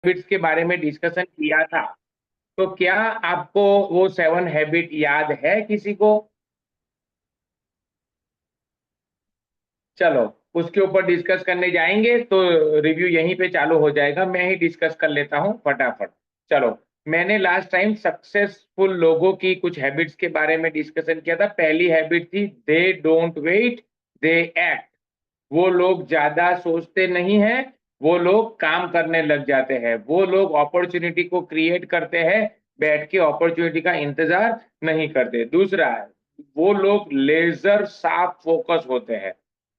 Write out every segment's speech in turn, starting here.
Habits के बारे में डिस्कशन किया था, तो क्या आपको वो 7 हैबिट याद है किसी को? चलो, उसके ऊपर डिस्कस करने जाएंगे तो रिव्यू यहीं पे चालू हो जाएगा। मैं ही डिस्कस कर लेता हूं फटाफट। चलो, मैंने लास्ट टाइम सक्सेसफुल लोगों की कुछ हैबिट्स के बारे में डिस्कशन किया था। पहली हैबिट थी they don't wait, they act. वो लोग ज्यादा सोचते नहीं हैं, वो लोग काम करने लग जाते हैं। वो लोग अपॉर्चुनिटी को क्रिएट करते हैं, बैठ के अपॉर्चुनिटी का इंतजार नहीं करते। दूसरा, वो लोग लेजर साफ फोकस होते हैं।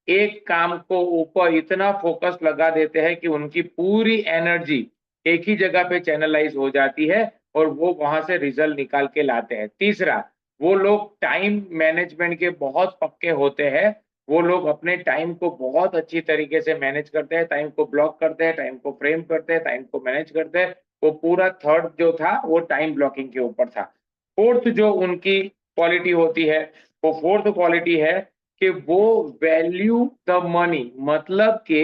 एक काम को ऊपर इतना फोकस लगा देते हैं कि उनकी पूरी एनर्जी एक ही जगह पे चैनलाइज हो जाती है और वो वहां से रिजल्ट निकाल के लाते हैं। तीसरा, वो लोग टाइम मैनेजमेंट के बहुत पक्के होते हैं। वो लोग अपने टाइम को बहुत अच्छी तरीके से मैनेज करते हैं, टाइम को ब्लॉक करते हैं, टाइम को फ्रेम करते हैं, टाइम को मैनेज करते हैं। वो पूरा थर्ड जो था वो टाइम ब्लॉकिंग के ऊपर था। फोर्थ जो उनकी क्वालिटी होती है, वो फोर्थ क्वालिटी है कि वो वैल्यू द मनी। मतलब कि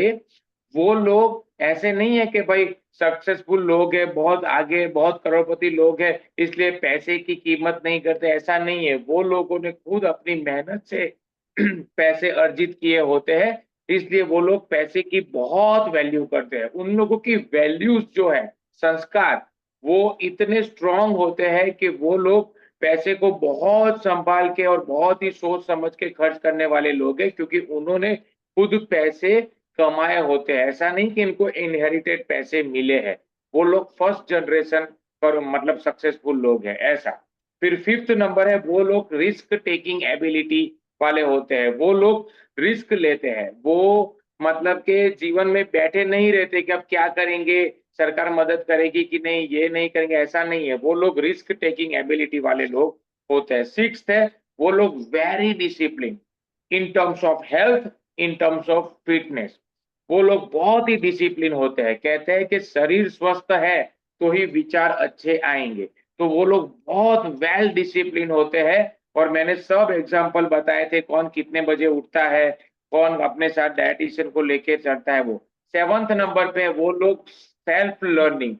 वो लोग ऐसे नहीं है कि भाई सक्सेसफुल लोग हैं, बहुत आगे, बहुत करोड़पति लोग हैं, इसलिए पैसे की कीमत नहीं करते। ऐसा नहीं है। वो लोगों ने खुद अपनी मेहनत से पैसे अर्जित किए होते हैं, इसलिए वो लोग पैसे की बहुत वैल्यू करते हैं। उन लोगों की वैल्यूज जो है, संस्कार, वो इतने स्ट्रांग होते हैं कि वो लोग पैसे को बहुत संभाल के और बहुत ही सोच समझ के खर्च करने वाले लोग हैं, क्योंकि उन्होंने खुद पैसे कमाए होते हैं। ऐसा नहीं कि इनको इनहेरिटेड पैसे मिले हैं। वो लोग फर्स्ट जनरेशन पर मतलब सक्सेसफुल लोग हैं, ऐसा। फिर फिफ्थ नंबर है, वो लोग रिस्क टेकिंग एबिलिटी वाले होते हैं। वो लोग रिस्क लेते हैं। वो मतलब के जीवन में बैठे नहीं रहते कि अब क्या करेंगे, सरकार मदद करेगी कि नहीं, ये नहीं करेंगे, ऐसा नहीं है। वो लोग रिस्क टेकिंग एबिलिटी वाले लोग होते हैं। सिक्स्थ है, वो लोग very discipline in terms of health, in terms of fitness. वो लोग बहुत ही डिसिप्लिन होते हैं। कहते हैं कि शरीर स्वस्थ है तो ही विचार अच्छे आएंगे। तो वो लोग बहुत वेल डिसिप्लिन होते हैं। और मैंने सब एग्जाम्पल बताए थे, कौन कितने बजे उठता है, कौन अपने साथ डायटिशियन को लेके चलता है। वो सेवंथ नंबर पे वो लोग सेल्फ लर्निंग।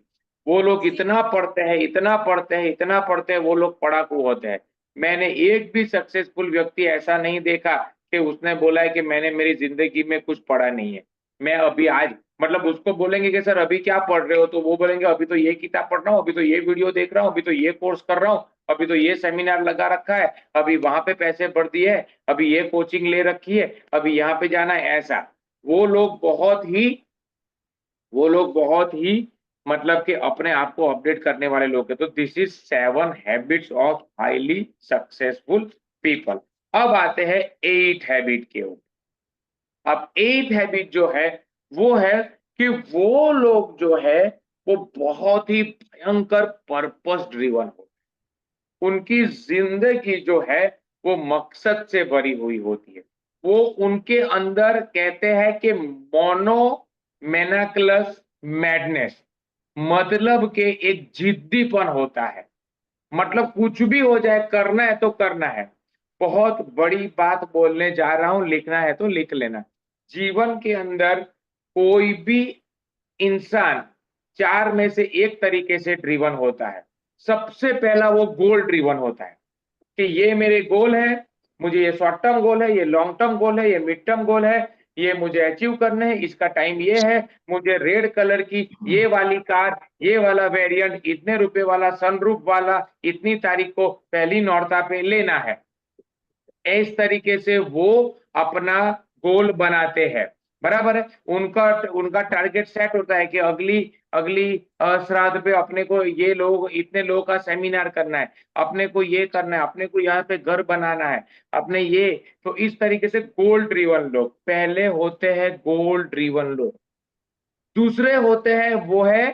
वो लोग इतना पढ़ते हैं, इतना पढ़ते हैं, इतना पढ़ते हैं, वो लोग पढ़ाकू होते हैं। मैंने एक भी सक्सेसफुल व्यक्ति ऐसा नहीं देखा कि उसने बोला है कि मैंने मेरी जिंदगी में कुछ पढ़ा नहीं है, मैं अभी आज, मतलब उसको बोलेंगे कि सर अभी क्या पढ़ रहे हो, तो वो बोलेंगे अभी तो ये किताब पढ़ रहा हूँ, अभी तो ये वीडियो देख रहा हूँ, अभी तो ये कोर्स कर रहा हूँ, अभी तो ये सेमिनार लगा रखा है, अभी वहां पे पैसे भर दिए है, अभी ये कोचिंग ले रखी है, अभी यहाँ पे जाना है, ऐसा। वो लोग बहुत ही वो लोग बहुत ही मतलब कि अपने आप को अपडेट करने वाले लोग हैं। तो this is 7 habits of highly successful people. अब आते हैं 8 हैबिट के ऊपर। अब 8 हैबिट जो है, वो है कि वो लोग जो है वो बहुत ही भयंकर पर्पस ड्रिवन हो। उनकी जिंदगी जो है वो मकसद से भरी हुई होती है। वो उनके अंदर कहते हैं कि मोनो मेनाक्लस मैडनेस, मतलब के एक जिद्दीपन होता है। मतलब कुछ भी हो जाए, करना है तो करना है। बहुत बड़ी बात बोलने जा रहा हूं, लिखना है तो लिख लेना। जीवन के अंदर कोई भी इंसान 4 में से एक तरीके से ड्रिवन होता है। सबसे पहला वो गोल ड्रिवन होता है कि ये मेरे गोल है, मुझे ये शॉर्ट टर्म गोल है, ये लॉन्ग टर्म गोल है, ये मिड टर्म गोल है, ये मुझे अचीव करने हैं, इसका टाइम ये है, मुझे रेड कलर की ये वाली कार, ये वाला वेरिएंट, इतने रुपए वाला, सनरूफ वाला, इतनी तारीख को पहली नौरता पे लेना है। इस तरीके से वो अपना गोल बनाते हैं। बराबर है। उनका उनका टारगेट सेट होता है कि अगली अगली श्राद्ध पे अपने को ये लोग, इतने लोगों का सेमिनार करना है, अपने को ये करना है, अपने को यहाँ पे घर बनाना है, अपने ये। तो इस तरीके से गोल ड्रिवन लोग पहले होते हैं, गोल ड्रिवन लोग। दूसरे होते हैं, वो है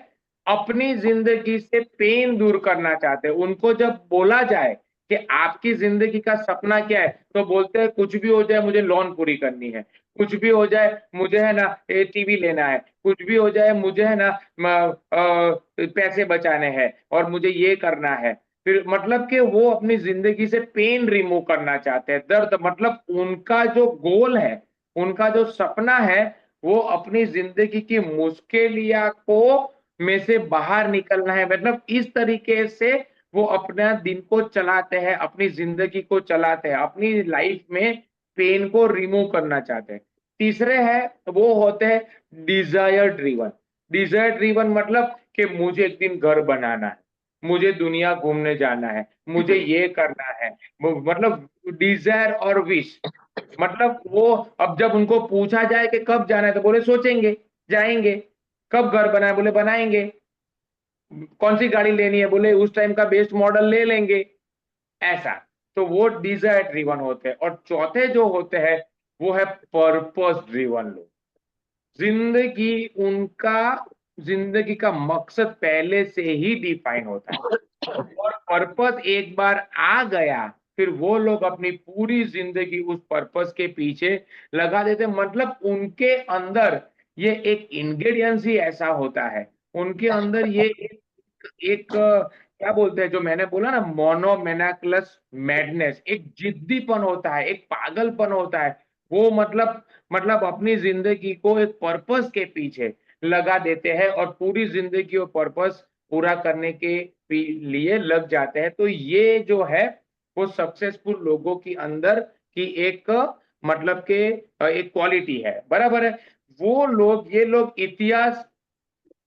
अपनी जिंदगी से पेन दूर करना चाहते हैं। उनको जब बोला जाए कि आपकी जिंदगी का सपना क्या है, तो बोलते हैं कुछ भी हो जाए मुझे लोन पूरी करनी है, कुछ भी हो जाए मुझे है ना टीवी लेना है, कुछ भी हो जाए मुझे है ना पैसे बचाने हैं और मुझे ये करना है। फिर मतलब कि वो अपनी जिंदगी से पेन रिमूव करना चाहते हैं, दर्द। मतलब उनका जो गोल है, उनका जो सपना है, वो अपनी जिंदगी की मुश्किलिया को में से बाहर निकलना है, मतलब इस तरीके से वो अपना दिन को चलाते हैं, अपनी जिंदगी को चलाते हैं, अपनी लाइफ में पेन को रिमूव करना चाहते हैं। तीसरे है वो होते हैं डिजायर ड्रिवन। डिजायर ड्रिवन मतलब कि मुझे एक दिन घर बनाना है, मुझे दुनिया घूमने जाना है, मुझे ये करना है, मतलब डिजायर और विश। मतलब वो अब जब उनको पूछा जाए कि कब जाना है तो बोले सोचेंगे, जाएंगे। कब घर बनाए, बोले बनाएंगे। कौन सी गाड़ी लेनी है, बोले उस टाइम का बेस्ट मॉडल ले लेंगे, ऐसा। तो वो डिजायर ड्रिवन होते हैं। और चौथे जो होते हैं वो है पर्पस ड्रिवन लोग। जिंदगी उनका जिंदगी का मकसद पहले से ही डिफाइन होता है, और पर्पस एक बार आ गया फिर वो लोग अपनी पूरी जिंदगी उस पर्पस के पीछे लगा देते। मतलब उनके अंदर ये एक इंग्रेडिएंट्स ही ऐसा होता है, उनके अंदर ये एक क्या बोलते हैं, जो मैंने बोला ना, मोनोमेनाकुलस मैडनेस, एक जिद्दीपन होता है, एक पागलपन होता है। वो मतलब अपनी जिंदगी को एक पर्पस के पीछे लगा देते हैं और पूरी जिंदगी वो पर्पस पूरा करने के लिए लग जाते हैं। तो ये जो है वो सक्सेसफुल लोगों की अंदर की एक मतलब के एक क्वालिटी है, बराबर है। वो लोग, ये लोग इतिहास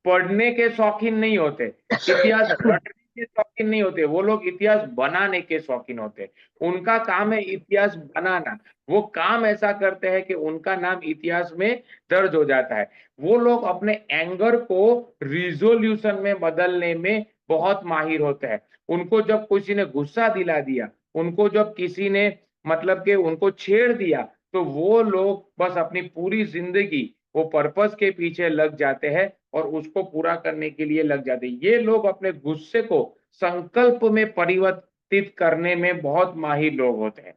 पढ़ने के शौकीन नहीं होते, इतिहास रटने के शौकीन नहीं होते, वो लोग इतिहास बनाने के शौकीन होते। उनका काम है इतिहास बनाना। वो काम ऐसा करते हैं कि उनका नाम इतिहास में दर्ज हो जाता है। वो लोग अपने एंगर को रिजोल्यूशन में बदलने में बहुत माहिर होते हैं। उनको जब किसी ने गुस्सा दिला दिया, उनको जब किसी ने मतलब कि उनको छेड़ दिया, तो वो लोग बस अपनी पूरी जिंदगी वो पर्पस के पीछे लग जाते हैं और उसको पूरा करने के लिए लग जाते हैं। ये लोग अपने गुस्से को संकल्प में परिवर्तित करने में बहुत माहिर लोग होते हैं।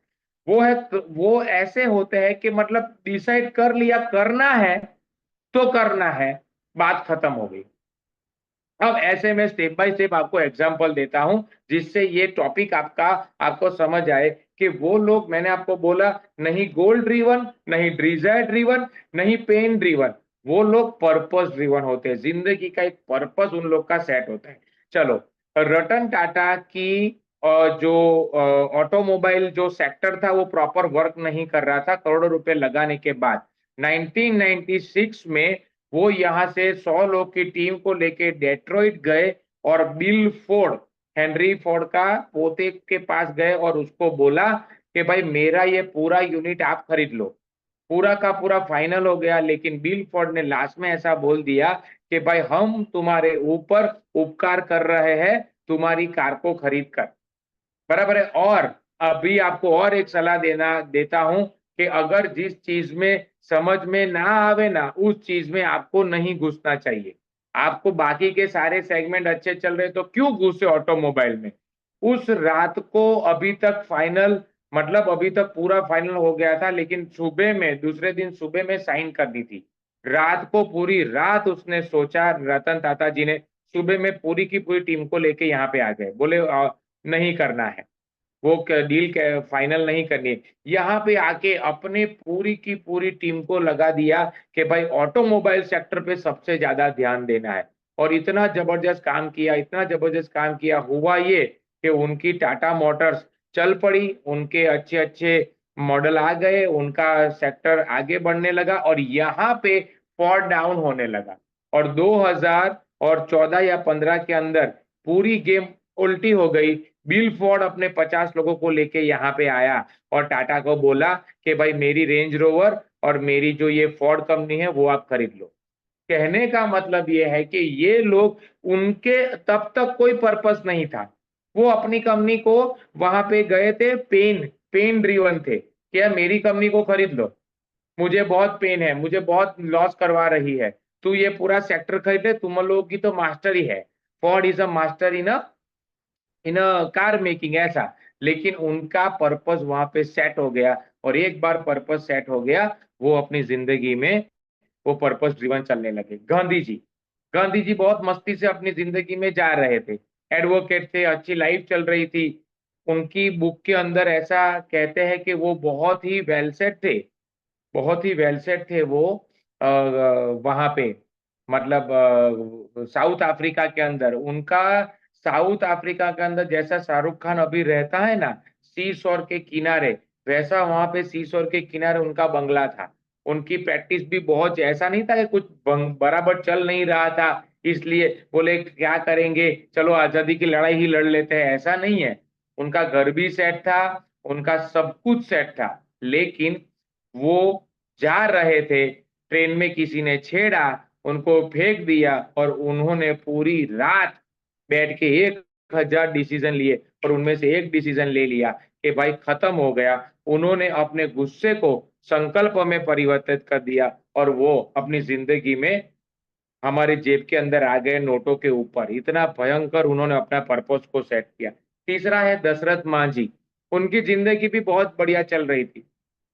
वो ऐसे होते हैं कि मतलब डिसाइड कर लिया करना है तो करना है, बात खत्म हो गई। अब ऐसे में स्टेप बाय स्टेप आपको एग्जांपल देता हूं जिससे ये टॉपिक आपको समझ आए कि वो लोग, मैंने आपको बोला, नहीं गोल ड्रिवन, नहीं डिजायर ड्रिवन, नहीं पेन ड्रिवन, वो लोग पर्पस ड्रिवन होते हैं। जिंदगी का एक पर्पस उन लोग का सेट होता है। चलो, रतन टाटा की जो ऑटोमोबाइल जो सेक्टर था वो प्रॉपर वर्क नहीं कर रहा था करोड़ों रुपए लगाने के बाद। 1996 में वो यहाँ से 100 लोग की टीम को लेके डेट्रॉइट गए और बिल फोर्ड, हेनरी फोर्ड का पोते के पास गए और उसको बोला कि भाई मेरा ये पूरा यूनिट आप खरीद लो। पूरा का पूरा फाइनल हो गया, लेकिन बिल फोर्ड ने लास्ट में ऐसा बोल दिया कि भाई हम तुम्हारे ऊपर उपकार कर रहे हैं तुम्हारी कार को खरीद कर, बराबर है। और अभी आपको और एक सलाह देता हूं कि अगर जिस चीज में समझ में ना आवे ना, उस चीज में आपको नहीं घुसना चाहिए। आपको बाकी के सारे सेगमेंट अच्छे चल रहे तो क्यों घुसे ऑटोमोबाइल में। उस रात को अभी तक फाइनल, मतलब अभी तक पूरा फाइनल हो गया था, लेकिन सुबह में, दूसरे दिन सुबह में साइन कर दी थी। रात को पूरी रात उसने सोचा, रतन टाटा जी ने सुबह में पूरी की पूरी टीम को लेके यहाँ पे आ गए, बोले नहीं करना है, वो डील फाइनल नहीं करनी है। यहाँ पे आके अपने पूरी की पूरी टीम को लगा दिया कि भाई ऑटोमोबाइल सेक्टर पे सबसे ज्यादा ध्यान देना है। और इतना जबरदस्त काम किया, इतना जबरदस्त काम किया, हुआ ये कि उनकी टाटा मोटर्स चल पड़ी, उनके अच्छे अच्छे मॉडल आ गए, उनका सेक्टर आगे बढ़ने लगा और यहाँ पे फॉल डाउन होने लगा। और 2014 या 15 के अंदर पूरी गेम उल्टी हो गई। बिल फोर्ड अपने 50 लोगों को लेके यहाँ पे आया और टाटा को बोला कि भाई मेरी रेंज रोवर और मेरी जो ये फोर्ड कंपनी है वो आप खरीद लो। कहने का मतलब ये है कि ये लोग, उनके तब तक कोई पर्पस नहीं था। वो अपनी कंपनी को वहां पे गए थे, पेन पेन ड्रिवन थे कि यार मेरी कंपनी को खरीद लो, मुझे बहुत पेन है, मुझे बहुत लॉस करवा रही है, तू ये पूरा सेक्टर खरीद ले, तुम लोगों की तो मास्टर ही है। Ford is a master in car making, ऐसा। लेकिन उनका पर्पस वहां पे सेट हो गया, और एक बार पर्पस सेट हो गया, वो अपनी जिंदगी में वो पर्पस ड्रिवन चलने लगे। गांधी जी बहुत मस्ती से अपनी जिंदगी में जा रहे थे, एडवोकेट थे, अच्छी लाइफ चल रही थी। उनकी बुक के अंदर ऐसा कहते हैं कि वो बहुत ही वेल सेट थे, बहुत ही वेल सेट थे वो वहां पे, मतलब साउथ अफ्रीका के अंदर उनका, साउथ अफ्रीका के अंदर जैसा शाहरुख खान अभी रहता है ना सी शोर के किनारे, वैसा वहां पे सी शोर के किनारे उनका बंगला था। उनकी प्रैक्टिस भी बहुत, ऐसा नहीं था कि कुछ बराबर चल नहीं रहा था इसलिए बोले क्या करेंगे, चलो आजादी की लड़ाई ही लड़ लेते हैं, ऐसा नहीं है। उनका घर भी सेट था, उनका सब कुछ सेट था, लेकिन वो जा रहे थे, ट्रेन में किसी ने छेड़ा, उनको फेंक दिया और उन्होंने पूरी रात बैठ के 1,000 डिसीजन लिए और उनमें से एक डिसीजन ले लिया कि भाई खत्म हो गया। उन्होंने अपने गुस्से को संकल्प में परिवर्तित कर दिया और वो अपनी जिंदगी में हमारे जेब के अंदर आ गए नोटों के ऊपर। इतना भयंकर उन्होंने अपना पर्पस को सेट किया। तीसरा है दशरथ मांझी। उनकी जिंदगी भी बहुत बढ़िया चल रही थी,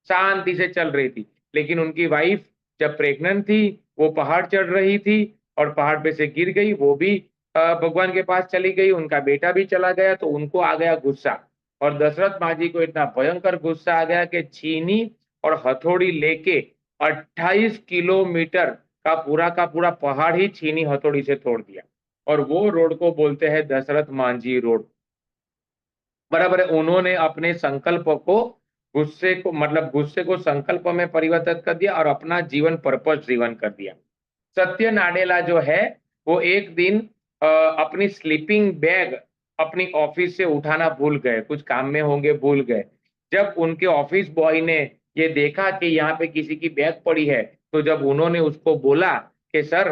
शांति से चल रही थी, लेकिन उनकी वाइफ जब प्रेग्नेंट थी, वो पहाड़ चढ़ रही थी और पहाड़ पे से गिर गई, वो भी भगवान के पास चली गई, उनका बेटा भी चला गया, तो उनको आ गया गुस्सा। और दशरथ मांझी को इतना भयंकर गुस्सा आ गया कि छीनी और हथौड़ी लेके 28 किलोमीटर का पूरा पहाड़ ही छीनी हथौड़ी से तोड़ दिया। और वो रोड को बोलते हैं दशरथ मांझी रोड। बराबर है, उन्होंने अपने संकल्प को, गुस्से को, मतलब गुस्से को संकल्प में परिवर्तित कर दिया और अपना जीवन पर्पस ड्रिवन कर दिया। सत्य नाडेला जो है, वो एक दिन अपनी स्लीपिंग बैग अपनी ऑफिस से उठाना भूल गए, कुछ काम में होंगे भूल गए। जब उनके ऑफिस बॉय ने ये देखा कि यहाँ पे किसी की बैग पड़ी है, तो जब उन्होंने उसको बोला कि सर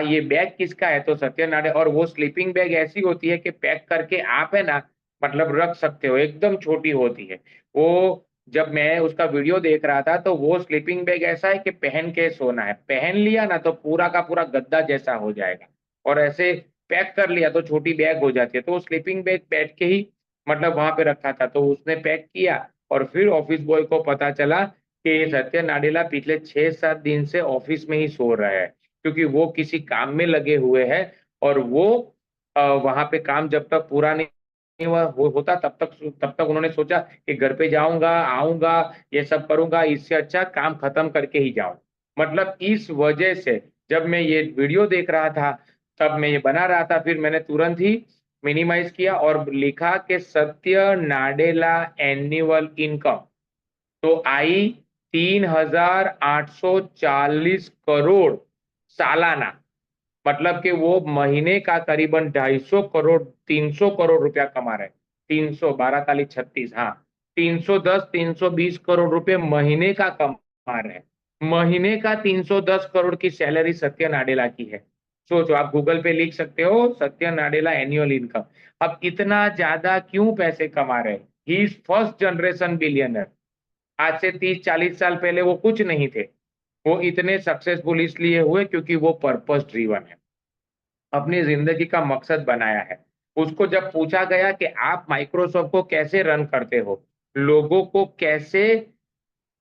ये बैग किसका है, तो सत्य नाडे, और वो स्लीपिंग बैग ऐसी होती है कि पैक करके आप है ना, मतलब रख सकते हो, एकदम छोटी होती है वो। जब मैं उसका वीडियो देख रहा था, तो वो स्लीपिंग बैग ऐसा है कि पहन के सोना है, पहन लिया ना तो पूरा का पूरा गद्दा जैसा हो जाएगा, और ऐसे पैक कर लिया तो छोटी बैग हो जाती है। तो वो स्लीपिंग बैग बैठ के ही मतलब वहां पे रखा था, तो उसने पैक किया और फिर ऑफिस बॉय को पता चला कि सत्य नाडेला पिछले 6-7 दिन से ऑफिस में ही सो रहा है, क्योंकि वो किसी काम में लगे हुए हैं। और वो वहां पे काम जब तक पूरा नहीं हुआ होता, तब तक उन्होंने सोचा कि घर पे जाऊंगा, आऊंगा, ये सब करूंगा, इससे अच्छा काम खत्म करके ही जाऊं। मतलब इस वजह से जब मैं ये वीडियो देख रहा था, तब मैं ये बना रहा था, फिर मैंने तुरंत ही मिनिमाइज किया और लिखा कि सत्य नाडेला एनुअल इनकम तो आई 3,840 सालाना। मतलब कि वो महीने का करीबन 250 करोड़, 300 करोड़ रुपया कमा रहे हैं। 300, 12 ताली 36, हाँ, 310, 320 करोड़ रुपए महीने का कमा रहे हैं। महीने का 310 करोड़ की सैलरी सत्य नाडेला की है। सोचो, आप गूगल पे लिख सकते हो सत्य नाडेला एनुअल इनकम। अब इतना ज्यादा क्यों पैसे कमा रहे हैं? He is first generation billionaire. आज से 30-40 साल पहले वो कुछ नहीं थे। वो इतने सक्सेसफुल इसलिए हुए क्योंकि वो पर्पस ड्रिवन है, अपनी जिंदगी का मकसद बनाया है। उसको जब पूछा गया कि आप माइक्रोसॉफ्ट को कैसे रन करते हो, लोगों को कैसे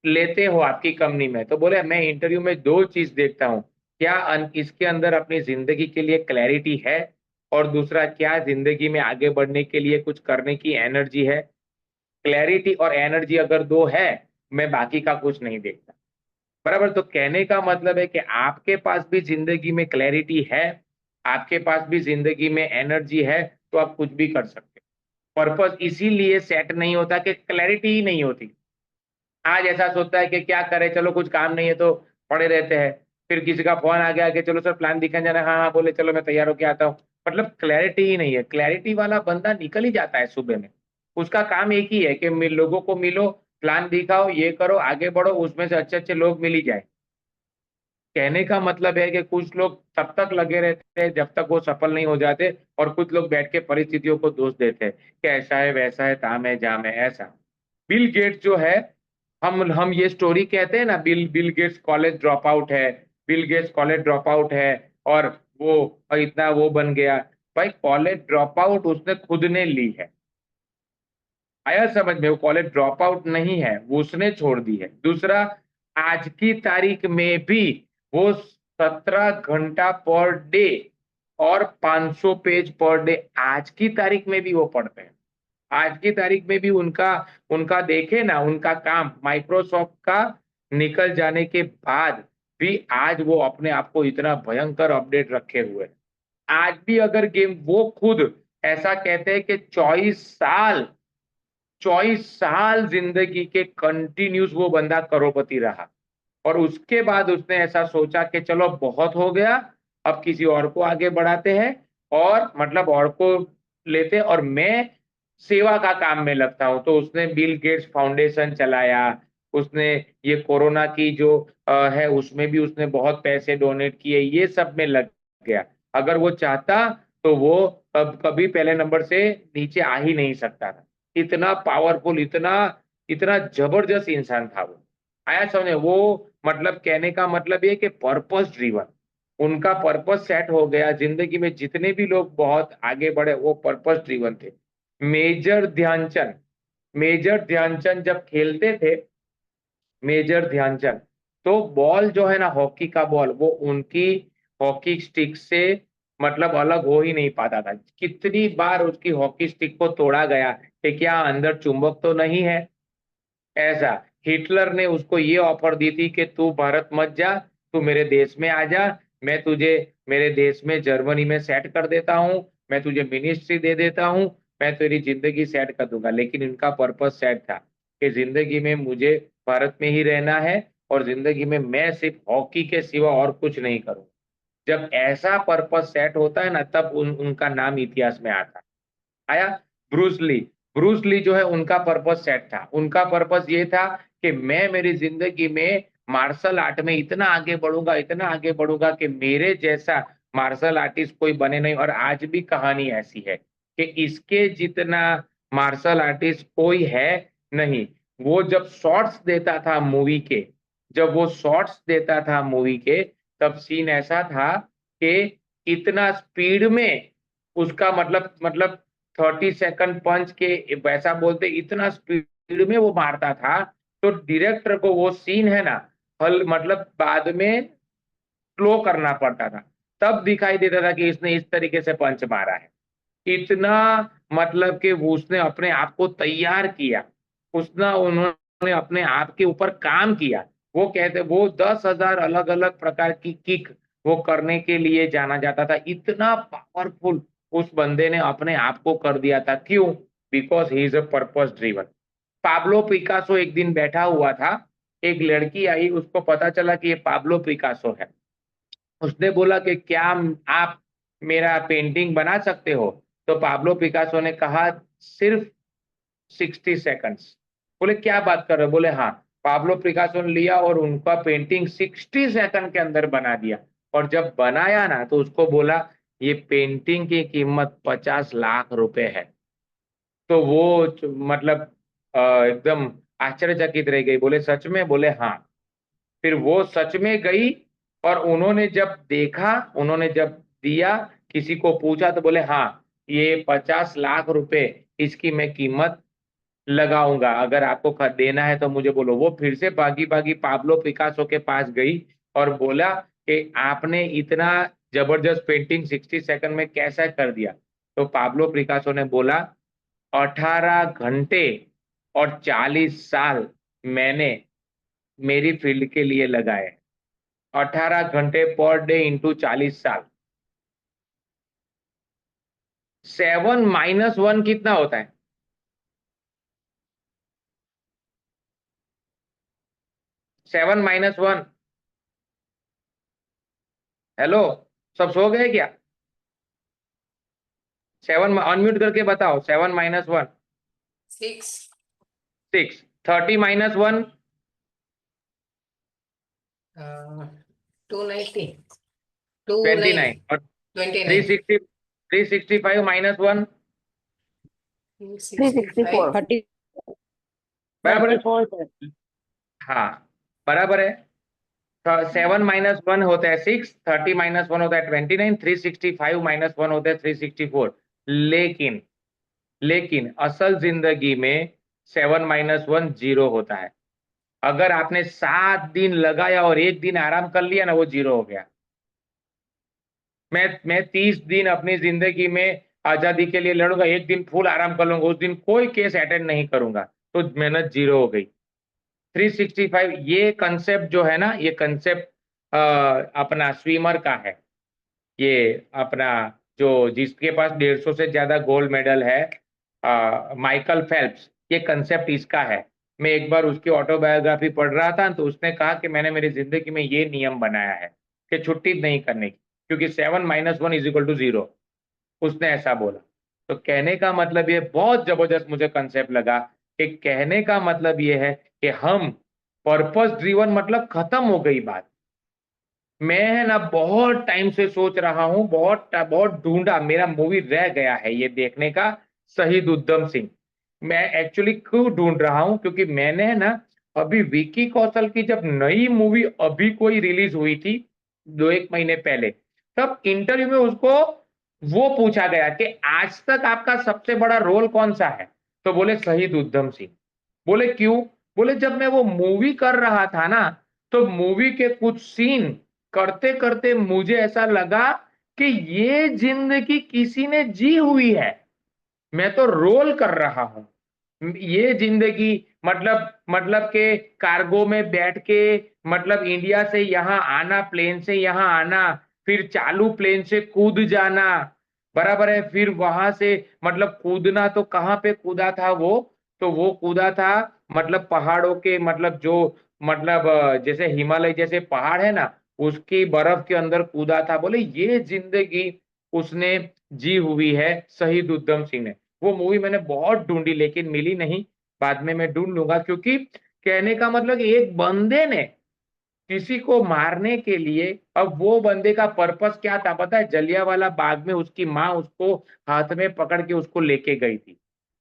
लेते हो आपकी कंपनी में, तो बोले मैं इंटरव्यू में दो चीज देखता हूँ, क्या इसके अंदर अपनी जिंदगी के लिए क्लैरिटी है, और दूसरा क्या जिंदगी में आगे बढ़ने के लिए कुछ करने की एनर्जी है। क्लैरिटी और एनर्जी अगर दो है, मैं बाकी का कुछ नहीं देखता। बराबर, तो कहने का मतलब है कि आपके पास भी जिंदगी में क्लैरिटी है, आपके पास भी जिंदगी में एनर्जी है, तो आप कुछ भी कर सकते हैं। पर्पस इसीलिए सेट नहीं होता कि क्लैरिटी ही नहीं होती। आज ऐसा सोचता है कि क्या करें, चलो कुछ काम नहीं है तो पड़े रहते हैं। फिर किसी का फोन आ गया कि चलो सर प्लान दिखा जाना है, हाँ हाँ बोले चलो मैं तैयार होके आता हूँ। मतलब क्लैरिटी ही नहीं है। क्लैरिटी वाला बंदा निकल ही जाता है सुबह में। उसका काम एक ही है कि लोगों को मिलो, प्लान दिखाओ, ये करो, आगे बढ़ो, उसमें से अच्छे अच्छे लोग मिल ही जाए। कहने का मतलब है कि कुछ लोग तब तक लगे रहते हैं जब तक वो सफल नहीं हो जाते, और कुछ लोग बैठ के परिस्थितियों को दोष देते हैं कि ऐसा है, वैसा है, ताम है, जाम है, ऐसा। बिल गेट्स जो है, हम ये स्टोरी कहते हैं ना, Bill Bill Gates college drop out है, Bill Gates college drop out है, और वो इतना वो बन गया। भाई कॉलेज ड्रॉप आउट उसने खुद ने ली है। आया समझ में? वो कॉलेज ड्रॉप आउट नहीं है, वो उसने छोड़ दी है। दूसरा, आज की तारीख में भी वो 17 घंटा पर डे और 500 पेज पर डे आज की तारीख में भी वो पढ़ते हैं। आज की तारीख में भी उनका उनका देखे ना, उनका काम माइक्रोसॉफ्ट का निकल जाने के बाद भी आज वो अपने आप को इतना भयंकर अपडेट रखे हुए हैं। आज भी अगर गेम, वो खुद ऐसा कहते हैं कि 24 साल जिंदगी के कंटिन्यूस वो बंदा करोड़पति रहा, और उसके बाद उसने ऐसा सोचा कि चलो बहुत हो गया, अब किसी और को आगे बढ़ाते हैं, और मतलब और को लेते, और मैं सेवा का काम में लगता हूं। तो उसने बिल गेट्स फाउंडेशन चलाया, उसने ये कोरोना की जो है उसमें भी उसने बहुत पैसे डोनेट किए, ये सब में लग गया। अगर वो चाहता तो वो कभी पहले नंबर से नीचे आ ही नहीं सकता था। इतना पावरफुल, इतना इतना जबरदस्त इंसान था वो। आया समझे? वो मतलब कहने का मतलब ये कि पर्पस ड्रिवन, उनका पर्पस सेट हो गया जिंदगी में। जितने भी लोग बहुत आगे बढ़े वो पर्पस ड्रिवन थे। मेजर ध्यानचंद, मेजर ध्यानचंद जब खेलते थे, मेजर ध्यानचंद, तो बॉल जो है ना, हॉकी का बॉल, वो उनकी हॉकी स्टिक से मतलब अलग हो ही नहीं पाता था। कितनी बार उसकी हॉकी स्टिक को तोड़ा गया कि क्या अंदर चुंबक तो नहीं है। ऐसा हिटलर ने उसको ये ऑफर दी थी कि तू भारत मत जा, तू मेरे देश में आ जा, मैं तुझे मेरे देश में जर्मनी में सेट कर देता हूँ, मैं तुझे मिनिस्ट्री दे देता हूँ, मैं तेरी जिंदगी सेट कर दूंगा। लेकिन इनका पर्पस सेट था कि जिंदगी में मुझे भारत में ही रहना है, और जिंदगी में मैं सिर्फ हॉकी के सिवा और कुछ नहीं करूँ। जब ऐसा पर्पस सेट होता है ना, तब उनका नाम इतिहास में आता है। आया ब्रूस ली। ब्रूस ली जो है उनका पर्पस सेट था। उनका पर्पस ये था कि मैं मेरी जिंदगी में मार्शल आर्ट में इतना आगे बढ़ूंगा, इतना आगे बढ़ूंगा कि मेरे जैसा मार्शल आर्टिस्ट कोई बने नहीं। और आज भी कहानी ऐसी है कि इसके जितना मार्शल आर्टिस्ट कोई है नहीं। वो जब शॉट्स देता था मूवी के, जब वो शॉट्स देता था मूवी के, तब सीन ऐसा था कि इतना स्पीड में उसका मतलब 30 सेकंड पंच के वैसा बोलते, इतना स्पीड में वो मारता था। तो डायरेक्टर को वो सीन है ना, हल मतलब बाद में स्लो करना पड़ता था, तब दिखाई देता था कि इसने इस तरीके से पंच मारा है। इतना मतलब कि वो उसने अपने आप को तैयार किया, उसने उन्होंने अपने आप के ऊपर काम किया। वो कहते वो 10,000 अलग-अलग प्रकार की किक वो करने के लिए जाना जाता था। इतना पावरफुल उस बंदे ने अपने आप को कर दिया था। क्यों? Because he is a purpose driven. Pablo Picasso एक दिन बैठा हुआ था, एक लड़की आई, उसको पता चला कि ये पाब्लो पिकासो है। उसने बोला कि क्या आप मेरा पेंटिंग बना सकते हो? तो पाब्लो पिकासो ने कहा सिर्फ 60 सेकंड्स। बोले क्या बात कर रहे हो? बोले हाँ। पाब्लो पिकासो ने लिया और उनका पेंटिंग 60 सेकंड के अंदर बना दिया। और जब बनाया ना, तो उसको बोला ये पेंटिंग की कीमत 50 लाख रुपए है। तो वो मतलब एकदम आश्चर्यचकित रह गई। बोले सच में? बोले हाँ। फिर वो सच में गई, और उन्होंने जब देखा, उन्होंने जब दिया, किसी को पूछा तो बोले हाँ, ये 50 लाख रुपए इसकी मैं कीमत लगाऊंगा, अगर आपको देना है तो मुझे बोलो। वो फिर से भागी भागी पाब्लो पिकासो के पास गई और बोला कि आपने इतना जबरदस्त पेंटिंग 60 सेकंड में कैसा कर दिया? तो पाब्लो पिकासो ने बोला 18 घंटे और 40 साल मैंने मेरी फील्ड के लिए लगाए। 18 घंटे पर डे इंटू 40 साल। 7 - 1 कितना होता है? 7 - 1। हेलो, सब सो गए क्या? 7 अनम्यूट करके बताओ। 7 - 1। 6. 6। 30 - 1। 290. 29। 29. और 29. 365 - 1। 365. 30 बराबर है? 34 सर। हाँ, बराबर है। 7 - 1 होता है 6, 30 - 1 होता है 29, 365 - 1 होता है 364। लेकिन लेकिन असल जिंदगी में 7 - 1 जीरो होता है। अगर आपने 7 दिन लगाया और एक दिन आराम कर लिया ना, वो जीरो हो गया। मैं 30 दिन अपनी जिंदगी में आजादी के लिए लड़ूंगा, एक दिन फुल आराम कर लूंगा, उस दिन कोई केस अटेंड नहीं करूंगा, तो मेहनत जीरो हो गई। 365, ये कंसेप्ट जो है ना, ये कंसेप्ट अपना स्विमर का है। ये अपना जो जिसके पास 150 से ज्यादा गोल्ड मेडल है, माइकल फेल्प्स, ये कंसेप्ट इसका है। मैं एक बार उसकी ऑटोबायोग्राफी पढ़ रहा था तो उसने कहा कि मैंने मेरी जिंदगी में ये नियम बनाया है कि छुट्टी नहीं करने की, क्योंकि 7 - 1 = 0। उसने ऐसा बोला। तो कहने का मतलब ये बहुत जबरदस्त मुझे कंसेप्ट लगा कि कहने का मतलब ये है कि हम पर्पस ड्रिवन, मतलब खत्म हो गई बात। मैं है ना बहुत टाइम से सोच रहा हूँ, बहुत बहुत ढूंढा, मेरा मूवी रह गया है ये देखने का, शहीद उधम सिंह। मैं एक्चुअली क्यों ढूंढ रहा हूँ, क्योंकि मैंने है ना अभी विकी कौशल की जब नई मूवी अभी कोई रिलीज हुई थी 2 1 महीने पहले, तब इंटरव्यू में उसको वो पूछा गया कि आज तक आपका सबसे बड़ा रोल कौन सा है, तो बोले शहीद उधम सिंह। बोले क्यों? बोले जब मैं वो मूवी कर रहा था ना, तो मूवी के कुछ सीन करते करते मुझे ऐसा लगा कि ये जिंदगी किसी ने जी हुई है, मैं तो रोल कर रहा हूं। ये जिंदगी, मतलब के कार्गो में बैठ के, मतलब इंडिया से यहाँ आना, प्लेन से यहाँ आना, फिर चालू प्लेन से कूद जाना, बराबर है, फिर वहां से मतलब कूदना, तो कहाँ पे कूदा था वो? तो वो कूदा था मतलब पहाड़ों के, मतलब जो, मतलब जैसे हिमालय जैसे पहाड़ है ना, उसकी बर्फ के अंदर कूदा था। बोले ये जिंदगी उसने जी हुई है, शहीद उधम सिंह ने। वो मूवी मैंने बहुत ढूंढी लेकिन मिली नहीं, बाद में मैं ढूंढ लूंगा। क्योंकि कहने का मतलब कि एक बंदे ने किसी को मारने के लिए, अब वो बंदे का पर्पस क्या था पता है? जलियांवाला बाग में उसकी माँ उसको हाथ में पकड़ के उसको लेके गई थी,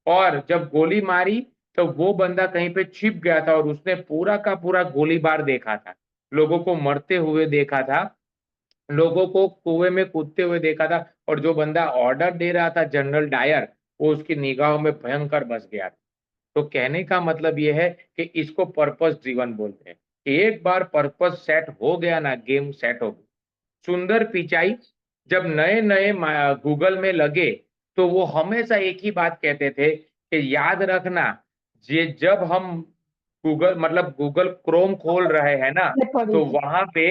और जब गोली मारी तो वो बंदा कहीं पे छिप गया था, और उसने पूरा का पूरा गोलीबार देखा था, लोगों को मरते हुए देखा था, लोगों को कुएं में कूदते हुए देखा था, और जो बंदा ऑर्डर दे रहा था, जनरल डायर, वो उसकी निगाहों में भयंकर बस गया था। तो कहने का मतलब ये है कि इसको पर्पस ड्रिवन बोलते हैं। एक बार पर्पस सेट हो गया ना, गेम सेट हो गई। सुंदर पिचाई जब नए नए गूगल में लगे, तो वो हमेशा एक ही बात कहते थे कि याद रखना, ये जब हम गूगल, मतलब गूगल क्रोम खोल रहे हैं ना, तो वहां पे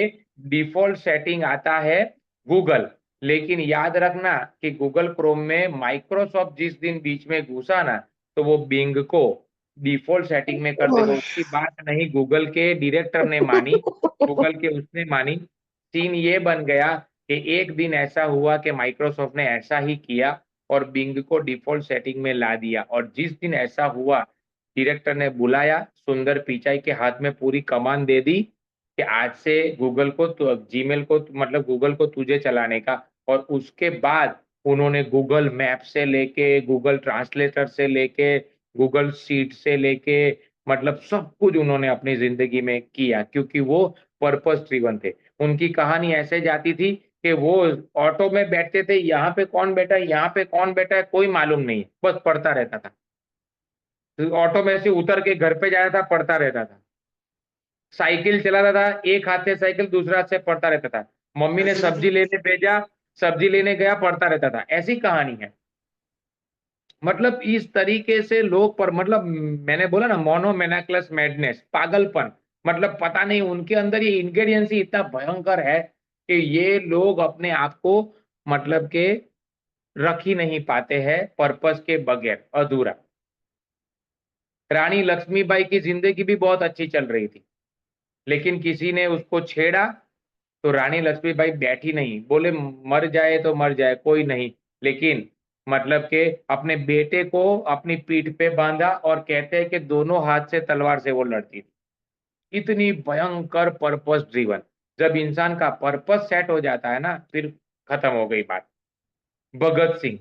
डिफॉल्ट सेटिंग आता है गूगल, लेकिन याद रखना कि गूगल क्रोम में माइक्रोसॉफ्ट जिस दिन बीच में घुसा ना, तो वो बिंग को डिफॉल्ट सेटिंग में कर देगा। उसकी बात नहीं गूगल के डायरेक्टर ने मानी, गूगल के उसने मानी। सीन ये बन गया कि एक दिन ऐसा हुआ कि माइक्रोसॉफ्ट ने ऐसा ही किया और बिंग को डिफॉल्ट सेटिंग में ला दिया, और जिस दिन ऐसा हुआ, डायरेक्टर ने बुलाया, सुंदर पिचाई के हाथ में पूरी कमान दे दी कि आज से गूगल को, जीमेल को, मतलब गूगल को तुझे चलाने का। और उसके बाद उन्होंने गूगल मैप से लेके, गूगल ट्रांसलेटर से लेके, गूगल शीट से लेके, मतलब सब कुछ उन्होंने अपनी जिंदगी में किया, क्योंकि वो पर्पस ड्रिवन थे। उनकी कहानी ऐसे जाती थी कि वो ऑटो में बैठते थे, यहाँ पे कौन बैठा है, यहाँ पे कौन बैठा है, कोई मालूम नहीं, बस पढ़ता रहता था। तो ऑटो में से उतर के घर पे जाता था, पढ़ता रहता था। साइकिल चलाता था, एक हाथ से साइकिल, दूसरा हाथ से पढ़ता रहता था। मम्मी ने सब्जी लेने भेजा, सब्जी लेने गया, पढ़ता रहता था। ऐसी कहानी है। मतलब इस तरीके से लोग, पर मतलब मैंने बोला ना, मोनोमेनाक्लस मैडनेस, पागलपन, मतलब पता नहीं उनके अंदर ये इंग्रेडिएंट्स ही इतना भयंकर है कि ये लोग अपने आप को, मतलब के, रख ही नहीं पाते हैं पर्पस के बगैर, अधूरा। रानी लक्ष्मीबाई की जिंदगी भी बहुत अच्छी चल रही थी, लेकिन किसी ने उसको छेड़ा, तो रानी लक्ष्मीबाई बैठी नहीं, बोले मर जाए तो मर जाए, कोई नहीं, लेकिन मतलब के अपने बेटे को अपनी पीठ पे बांधा, और कहते हैं कि दोनों हाथ से तलवार से वो लड़ती थी। इतनी भयंकर पर्पस ड्रिवन। जब इंसान का पर्पस सेट हो जाता है ना, फिर खत्म हो गई बात। भगत सिंह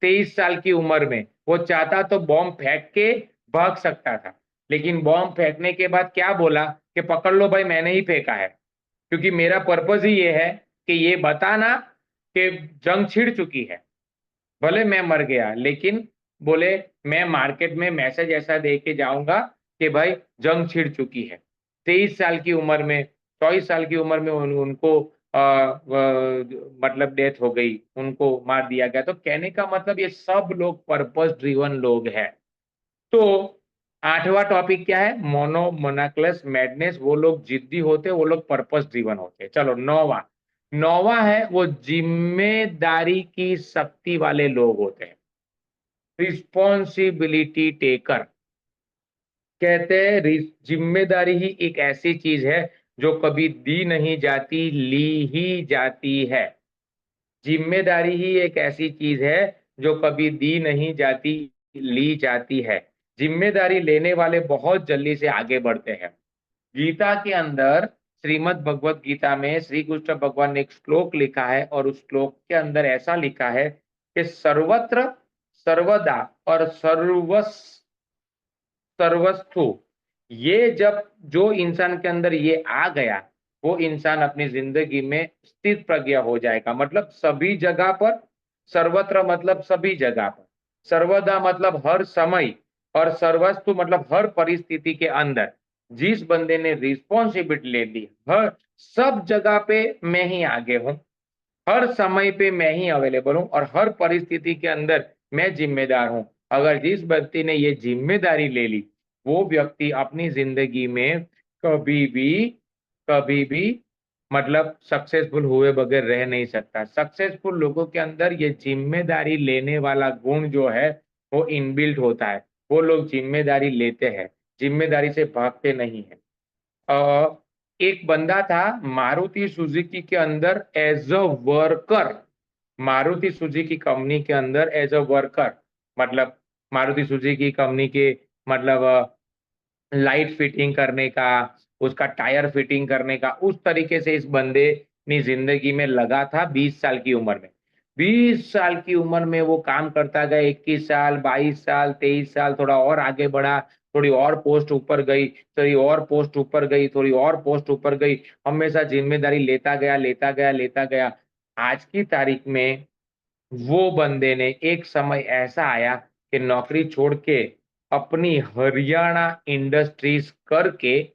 23 साल की उम्र में वो चाहता तो बॉम्ब फेंक के भाग सकता था, लेकिन बॉम्ब फेंकने के बाद क्या बोला कि पकड़ लो भाई, मैंने ही फेंका है, क्योंकि मेरा पर्पस ही ये है कि ये बताना कि जंग छिड़ चुकी है। भले मैं मर गया, लेकिन बोले मैं मार्केट में मैसेज ऐसा दे के जाऊंगा कि भाई जंग छिड़ चुकी है। 23 साल की उम्र में, 24 साल की उम्र में उनको मतलब डेथ हो गई, उनको मार दिया गया। तो कहने का मतलब ये सब लोग पर्पस ड्रिवन लोग हैं। तो 8वां टॉपिक क्या है? मोनोमोनाक्लस मैडनेस। वो लोग जिद्दी होते, वो लोग पर्पस ड्रिवन होते। चलो 9वां, 9वां है वो जिम्मेदारी की शक्ति वाले लोग होते हैं, रिस्पॉन्सिबिलिटी टेकर। कहते हैं जिम्मेदारी ही एक ऐसी चीज है जो कभी दी नहीं जाती, ली ही जाती है। जिम्मेदारी ही एक ऐसी चीज है जो कभी दी नहीं जाती, ली जाती है। जिम्मेदारी लेने वाले बहुत जल्दी से आगे बढ़ते हैं। गीता के अंदर, श्रीमद् भगवत गीता में श्री कृष्ण भगवान ने एक श्लोक लिखा है, और उस श्लोक के अंदर ऐसा लिखा है कि सर्वत्र सर्वदा और सर्वस्थु, ये जब जो इंसान के अंदर ये आ गया, वो इंसान अपनी जिंदगी में स्थित प्रज्ञ हो जाएगा। मतलब सभी जगह पर, सर्वत्र मतलब सभी जगह पर, सर्वदा मतलब हर समय, और सर्वस्तु मतलब हर परिस्थिति के अंदर जिस बंदे ने रिस्पॉन्सिबिलिटी ले ली, हर सब जगह पे मैं ही आगे हूं, हर समय पे मैं ही अवेलेबल हूं, और हर परिस्थिति के अंदर मैं जिम्मेदार हूं। अगर जिस व्यक्ति ने ये जिम्मेदारी ले ली, वो व्यक्ति अपनी जिंदगी में कभी भी कभी भी मतलब सक्सेसफुल हुए बगैर रह नहीं सकता। सक्सेसफुल लोगों के अंदर ये जिम्मेदारी लेने वाला गुण जो है वो इनबिल्ट होता है। वो लोग जिम्मेदारी लेते हैं, जिम्मेदारी से भागते नहीं है। एक बंदा था मारुति सुजुकी के अंदर as a worker, Maruti Suzuki company के अंदर एज अ वर्कर, मतलब मारुति सुजुकी कंपनी के मतलब लाइट फिटिंग करने का, उसका टायर फिटिंग करने का, उस तरीके से इस बंदे ने जिंदगी में लगा था 20 साल की उम्र में। 20 साल की उम्र में वो काम करता गया, 21 साल, 22 साल, 23 साल, थोड़ा और आगे बढ़ा, थोड़ी और पोस्ट ऊपर गई, थोड़ी और पोस्ट ऊपर गई, थोड़ी और पोस्ट ऊपर गई, हमेशा जिम्मेदारी लेता गया, लेता गया, लेता गया। आज की तारीख में वो बंदे ने, एक समय ऐसा आया कि नौकरी छोड़ के अपनी हरियाणा इंडस्ट्रीज करके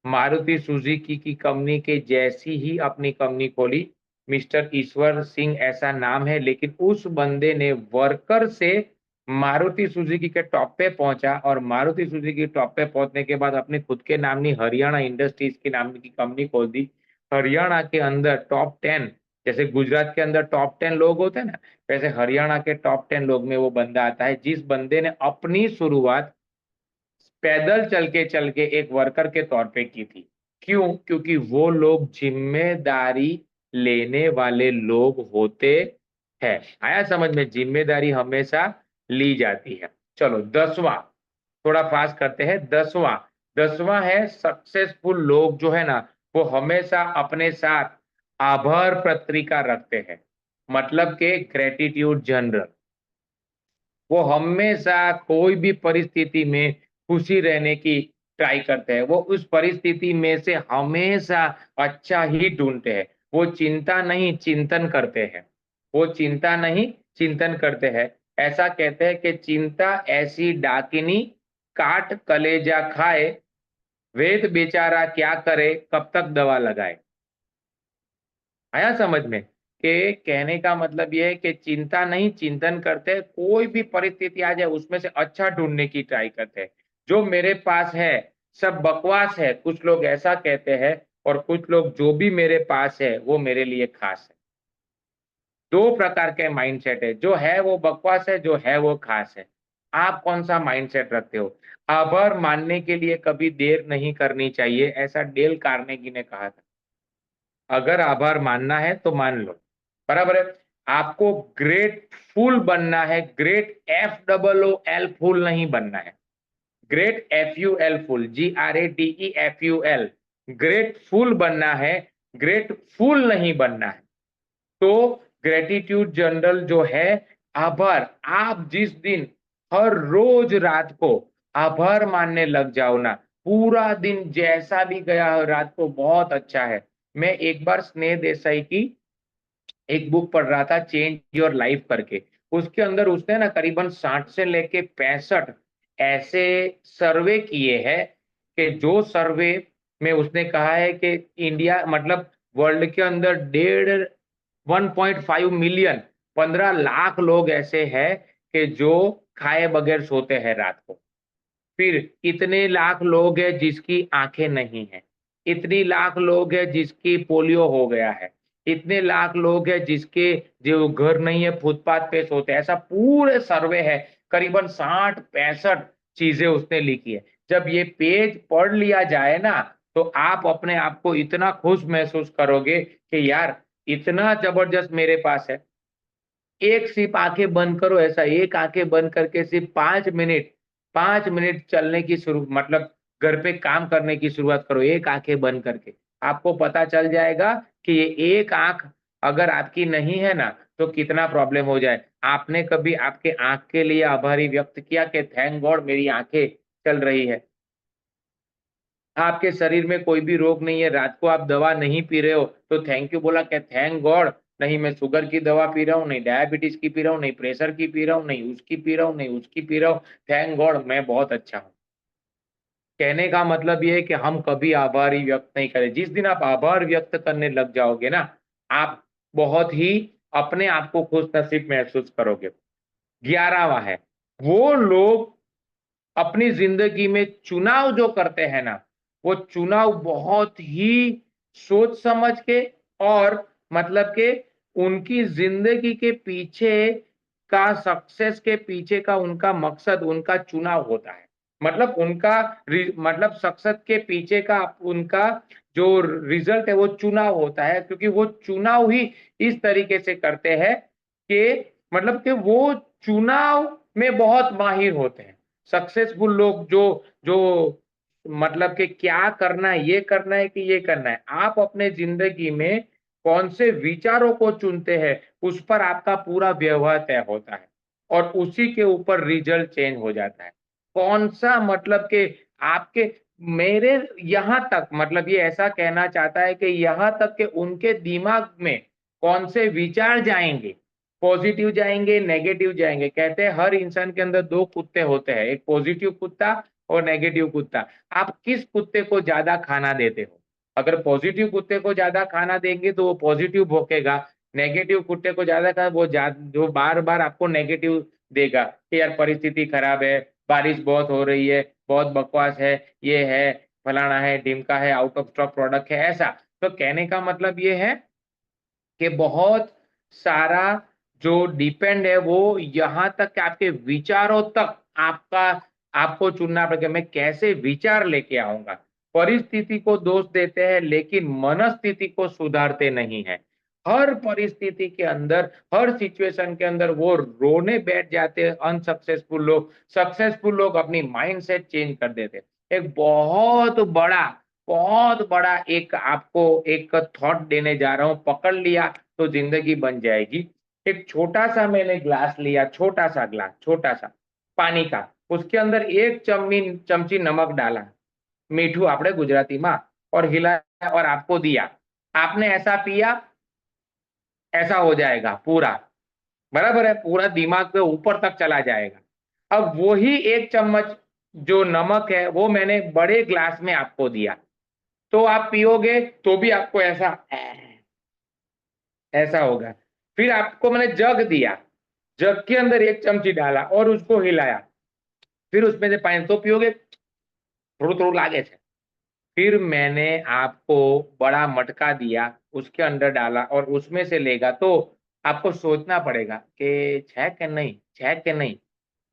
मारुति सुजुकी की कंपनी के जैसी ही अपनी कंपनी खोली। मिस्टर ईश्वर सिंह ऐसा नाम है, लेकिन उस बंदे ने वर्कर से मारुति सुजुकी के टॉप पे पहुंचा, और मारुति सुजुकी टॉप पे पहुंचने के बाद अपने खुद के नाम की हरियाणा इंडस्ट्रीज की नाम की कंपनी खोल दी। हरियाणा के अंदर टॉप 10, जैसे गुजरात के अंदर टॉप 10 लोग होते हैं ना, वैसे हरियाणा के टॉप 10 लोग में वो बंदा आता है, जिस बंदे ने अपनी शुरुआत पैदल चल के एक वर्कर के तौर पे की थी। क्यों? क्योंकि वो लोग जिम्मेदारी लेने वाले लोग होते हैं। आया समझ में? जिम्मेदारी हमेशा ली जाती है। चलो 10वां, थोड़ा फास्ट करते हैं। 10वां है सक्सेसफुल लोग जो है ना, वो हमेशा अपने साथ आभार पत्रिका रखते हैं, मतलब के ग्रेटिट्यूड जर्नल। वो हमेशा कोई भी परिस्थिति में खुशी रहने की ट्राई करते हैं। वो उस परिस्थिति में से हमेशा अच्छा ही ढूंढते हैं। वो चिंता नहीं चिंतन करते हैं। वो चिंता नहीं चिंतन करते हैं। ऐसा कहते हैं कि चिंता ऐसी डाकिनी, काट कलेजा खाए, वेद बेचारा क्या करे, कब तक दवा लगाए। आया समझ में? कि कहने का मतलब ये है कि चिंता नहीं चिंतन करते हैं, कोई भी परिस्थिति आ जाए उसमें से अच्छा ढूंढने की ट्राई करते हैं। जो मेरे पास है सब बकवास है, कुछ लोग ऐसा कहते हैं, और कुछ लोग जो भी मेरे पास है वो मेरे लिए खास है। दो प्रकार के माइंडसेट है, जो है वो बकवास है, जो है वो खास है। आप कौन सा माइंडसेट रखते हो? आभार मानने के लिए कभी देर नहीं करनी चाहिए, ऐसा डेल कार्नेगी ने कहा था। अगर आभार मानना है तो मान लो, बराबर है। आपको ग्रेटफुल बनना है, ग्रेट FOOL फुल नहीं बनना है, great FUL full, GRATEFUL, grateful बनना है, ग्रेटफुल नहीं बनना है। तो ग्रेटिट्यूड जर्नल जो है, आभार, आप जिस दिन हर रोज रात को आभार मानने लग जाओ ना, पूरा दिन जैसा भी गया हो रात को बहुत अच्छा है। मैं एक बार स्नेह देसाई की एक बुक पढ़ रहा था, चेंज योर लाइफ करके। उसके अंदर उसने ना करीबन 60 से लेके 65 ऐसे सर्वे किए हैं, कि जो सर्वे में उसने कहा है कि इंडिया मतलब वर्ल्ड के अंदर 1.5 मिलियन, 15 लाख लोग ऐसे हैं कि जो खाए बगैर सोते हैं रात को। फिर इतने लाख लोग हैं जिसकी आंखें नहीं है, इतनी लाख लोग हैं जिसकी पोलियो हो गया है, इतने लाख लोग हैं जिसके जो घर नहीं है, फुटपाथ पे सोते हैं, ऐसा पूरे सर्वे है, करीबन 60-65 चीजें उसने लिखी है। जब ये पेज पढ़ लिया जाए ना, तो आप अपने आप को इतना खुश महसूस करोगे कि यार इतना जबरदस्त मेरे पास है। एक सिर्फ आंखें बंद करो, ऐसा एक आंखें बंद करके सिर्फ 5 मिनट चलने की शुरू मतलब घर पे काम करने की शुरुआत करो, एक आंखें बंद करके। आपको पता चल जाएगा कि ये एक आंख अगर आपकी नहीं है ना, तो कितना प्रॉब्लम हो जाए। आपने कभी आपके आंख के लिए आभारी व्यक्त किया कि थैंक गॉड मेरी आंखें चल रही है। आपके शरीर में कोई भी रोग नहीं है, रात को आप दवा नहीं पी रहे हो, तो थैंक यू बोला कि थैंक गॉड नहीं मैं शुगर की दवा पी रहा हूँ, नहीं डायबिटीज की पी रहा हूँ, नहीं प्रेशर की पी रहा हूँ, नहीं उसकी पी रहा हूँ, नहीं उसकी पी रहा हूँ, थैंक गॉड मैं बहुत अच्छा हूँ। कहने का मतलब ये है कि हम कभी आभार ही व्यक्त नहीं करें। जिस दिन आप आभार व्यक्त करने लग जाओगे ना, आप बहुत ही अपने आप को खुश नसीब महसूस करोगे। 11वां है, वो लोग अपनी जिंदगी में चुनाव जो करते हैं ना, वो चुनाव बहुत ही सोच समझ के और मतलब के उनकी जिंदगी के पीछे का सक्सेस के पीछे का उनका मकसद उनका चुनाव होता है। मतलब उनका मतलब सक्सेस के पीछे का उनका जो रिजल्ट है वो चुनाव होता है, क्योंकि वो चुनाव ही इस तरीके से करते हैं कि मतलब कि वो चुनाव में बहुत माहिर होते हैं। सक्सेसफुल लोग जो जो मतलब कि क्या करना है, ये करना है कि ये करना है। आप अपने जिंदगी में कौन से विचारों को चुनते हैं, उस पर आपका पूरा व्यवहार तय होता है और उसी के ऊपर रिजल्ट चेंज हो जाता है। कौन-सा मतलब कि आपके मेरे यहाँ तक मतलब ये ऐसा कहना चाहता है कि यहाँ तक कि उनके दिमाग में कौन से विचार जाएँगे, पॉजिटिव जाएँगे, नेगेटिव जाएँगे। कहते हैं हर इंसान के अंदर 2 कुत्ते होते हैं, एक पॉजिटिव कुत्ता और नेगेटिव कुत्ता। आप किस कुत्ते को ज़्यादा खाना देते हो? अगर पॉजिटिव कुत्ते को ज़्यादा खाना देंगे तो वो पॉजिटिव भौंकेगा, नेगेटिव कुत्ते को ज़्यादा खाना वो जो बार-बार आपको नेगेटिव देगा कि यार परिस्थिति खराब है, बारिश बहुत हो रही है, बहुत बकवास है, ये है, फलाना है, ढिमका है, आउट ऑफ स्टॉक प्रोडक्ट है, ऐसा। तो कहने का मतलब ये है कि बहुत सारा जो डिपेंड है वो यहाँ तक कि आपके विचारों तक आपका आपको चुनना पड़ेगा, मैं कैसे विचार लेके आऊँगा। परिस्थिति को दोष देते हैं लेकिन मनस्थिति को सुधारते नहीं हैं। हर परिस्थिति के अंदर, हर सिचुएशन के अंदर वो रोने बैठ जाते हैं अनसक्सेसफुल लोग, सक्सेसफुल लोग अपनी माइंडसेट चेंज कर देते हैं। एक बहुत बड़ा एक आपको एक थॉट देने जा रहा हूँ, पकड़ लिया तो ज़िंदगी बन जाएगी। एक छोटा-सा मैंने ग्लास लिया, छोटा-सा ग्लास, छोटा-सा पानी का, उसके अंदर 1 चमची नमक डाला, मीठू આપણે ગુજરાતીમાં और हिलाया और आपको दिया। आपने ऐसा पिया, ऐसा हो जाएगा पूरा, बराबर है? पूरा दिमाग पे ऊपर तक चला जाएगा। अब वही 1 चम्मच जो नमक है, वो मैंने बड़े ग्लास में आपको दिया। तो आप पियोगे तो भी आपको ऐसा होगा। फिर आपको मैंने जग दिया, जग के अंदर 1 चमची डाला और उसको हिलाया, फिर उसमें से पानी तो पियोगे, थोड़ું-થોડું लागे છે। फिर मैंने आपको बड़ा मटका दिया, उसके अंदर डाला और उसमें से लेगा तो आपको सोचना पड़ेगा कि है कि नहीं?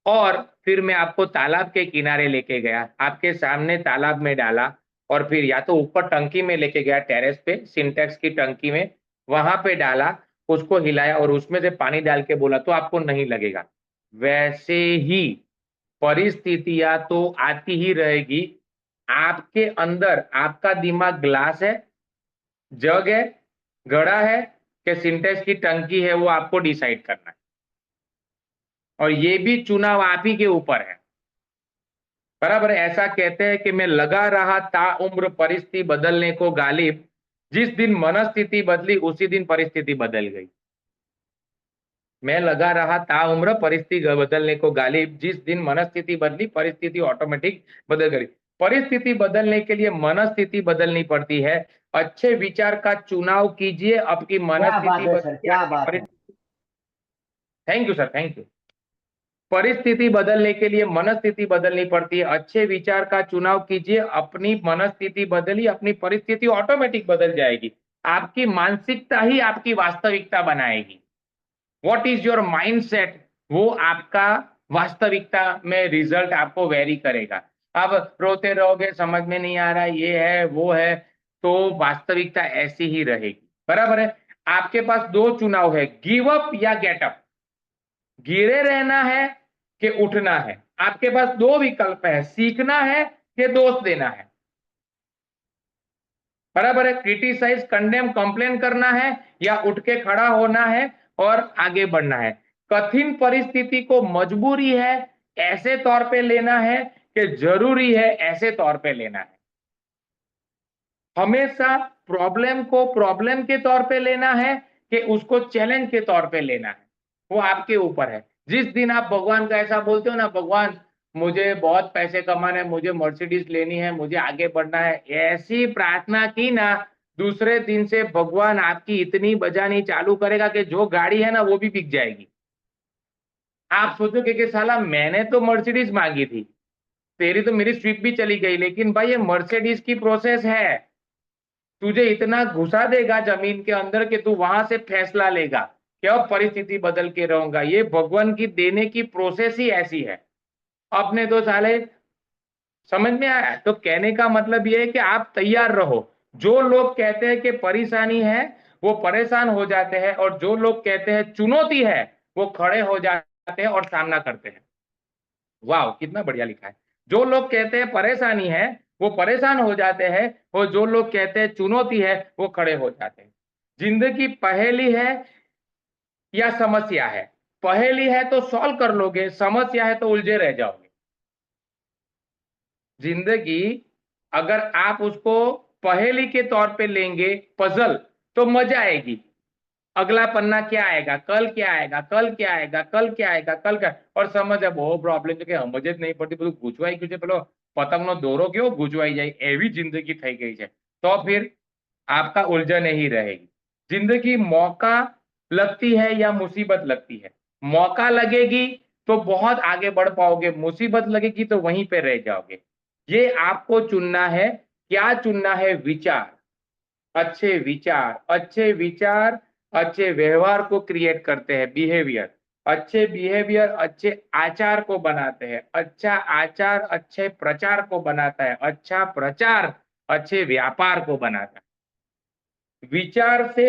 और फिर मैं आपको तालाब के किनारे लेके गया, आपके सामने तालाब में डाला और फिर या तो ऊपर टंकी में लेके गया टेरेस पे, सिंटेक्स की टंकी में, वहाँ पे डाला, उसको हिलाया और उसमें से पानी डाल के बोला तो आपको नहीं लगेगा। वैसे ही परिस्थितियाँ तो आती ही रहेगी, आपके अंदर आपका दिमाग ग्लास है, जग है, घड़ा है कि सिंटेक्स की टंकी है, वो आपको डिसाइड करना है और ये भी चुनाव आप ही के ऊपर है। बराबर है, ऐसा कहते हैं कि मैं लगा रहा ताउम्र परिस्थिति बदलने को गालिब, जिस दिन मनस्थिति बदली उसी दिन परिस्थिति बदल गई। मैं लगा रहा ताउम्र परिस्थिति बदलने को गालिब, जिस दिन मनस्थिति बदली परिस्थिति ऑटोमेटिक बदल गई। परिस्थिति बदलने के लिए मनस्थिति बदलनी पड़ती है। अच्छे विचार का चुनाव कीजिए, आपकी क्या बात मनस्थिति है सर, बदलेगी, क्या आपकी बात है। परिस्थिति। Thank you sir, thank you. परिस्थिति बदलने के लिए मनस्थिति बदलनी पड़ती है। अच्छे विचार का चुनाव कीजिए, अपनी मनस्थिति बदली, अपनी परिस्थिति ऑटोमेटिक बदल जाएगी। आपकी मानसिकता ही आपकी वास्तविकता बनाएगी। व्हाट इज योर माइंडसेट, वो आपका वास्तविकता में रिजल्ट आपको वेरी करेगा। अब रोते रहोगे, समझ में नहीं आ रहा, ये है वो है, तो वास्तविकता ऐसी ही रहेगी। बराबर है। आपके पास दो चुनाव है, गिव अप या गेट अप। गिरे रहना है कि उठना है। आपके पास दो विकल्प है, सीखना है कि दोष देना है। बराबर है। क्रिटिसाइज, कंडेम, कंप्लेन करना है या उठ के खड़ा होना है और आगे बढ़ना है। कठिन परिस्थिति को मजबूरी है ऐसे तौर पे लेना है कि जरूरी है ऐसे तौर पे लेना है। हमेशा प्रॉब्लम को प्रॉब्लम के तौर पे लेना है कि उसको चैलेंज के तौर पे लेना है, वो आपके ऊपर है। जिस दिन आप भगवान का ऐसा बोलते हो ना, भगवान मुझे बहुत पैसे कमाने हैं, मुझे मर्सिडीज लेनी है, मुझे आगे बढ़ना है, ऐसी प्रार्थना की ना, दूसरे दिन से भगवान आपकी इतनी बजानी चालू करेगा कि जो गाड़ी है ना वो भी बिक जाएगी। आप सोचोगे कि साला मैंने तो मर्सिडीज मांगी थी, तेरी तो मेरी स्विफ्ट भी चली गई, लेकिन भाई ये मर्सिडीज की प्रोसेस है। तुझे इतना घुसा देगा जमीन के अंदर कि तू वहां से फैसला लेगा कि अब परिस्थिति बदल के रहूंगा। ये भगवान की देने की प्रोसेस ही ऐसी है। अपने तो साले समझ में आया। तो कहने का मतलब ये है कि आप तैयार रहो। जो लोग कहते हैं कि परेशानी है वो परेशान हो जाते हैं, और जो लोग कहते हैं चुनौती है वो खड़े हो जाते हैं और सामना करते हैं। वाह, कितना बढ़िया लिखा है। जो लोग कहते हैं परेशानी है वो परेशान हो जाते हैं, और जो लोग कहते हैं चुनौती है वो खड़े हो जाते हैं। जिंदगी पहेली है या समस्या है? पहेली है तो सॉल्व कर लोगे, समस्या है तो उलझे रह जाओगे। जिंदगी अगर आप उसको पहेली के तौर पे लेंगे, पजल, तो मजा आएगी। अगला पन्ना क्या आएगा, कल क्या आएगा, कल क्या आएगा, कल क्या आएगा, कल क्या, और समझ है वो प्रॉब्लम છે કે સમજ જ નહીં પડતી, બધું ગૂંચવાઈ ગયું છે, પેલો પતંગનો દોરો કેવો ગૂંચવાઈ જાય એવી જિંદગી થઈ ગઈ છે। तो फिर आपका उलझन ही रहेगी। जिंदगी मौका लगती है या मुसीबत लगती है? मौका लगेगी तो बहुत आगे बढ़ पाओगे, मुसीबत लगेगी तो वहीं पे रह जाओगे। ये आपको चुनना है। क्या चुनना है? विचार। अच्छे विचार, अच्छे विचार अच्छे व्यवहार को क्रिएट करते हैं, बिहेवियर। अच्छे बिहेवियर अच्छे आचार को बनाते हैं, अच्छा आचार अच्छे प्रचार को बनाता है, अच्छा प्रचार अच्छे व्यापार को बनाता है। विचार से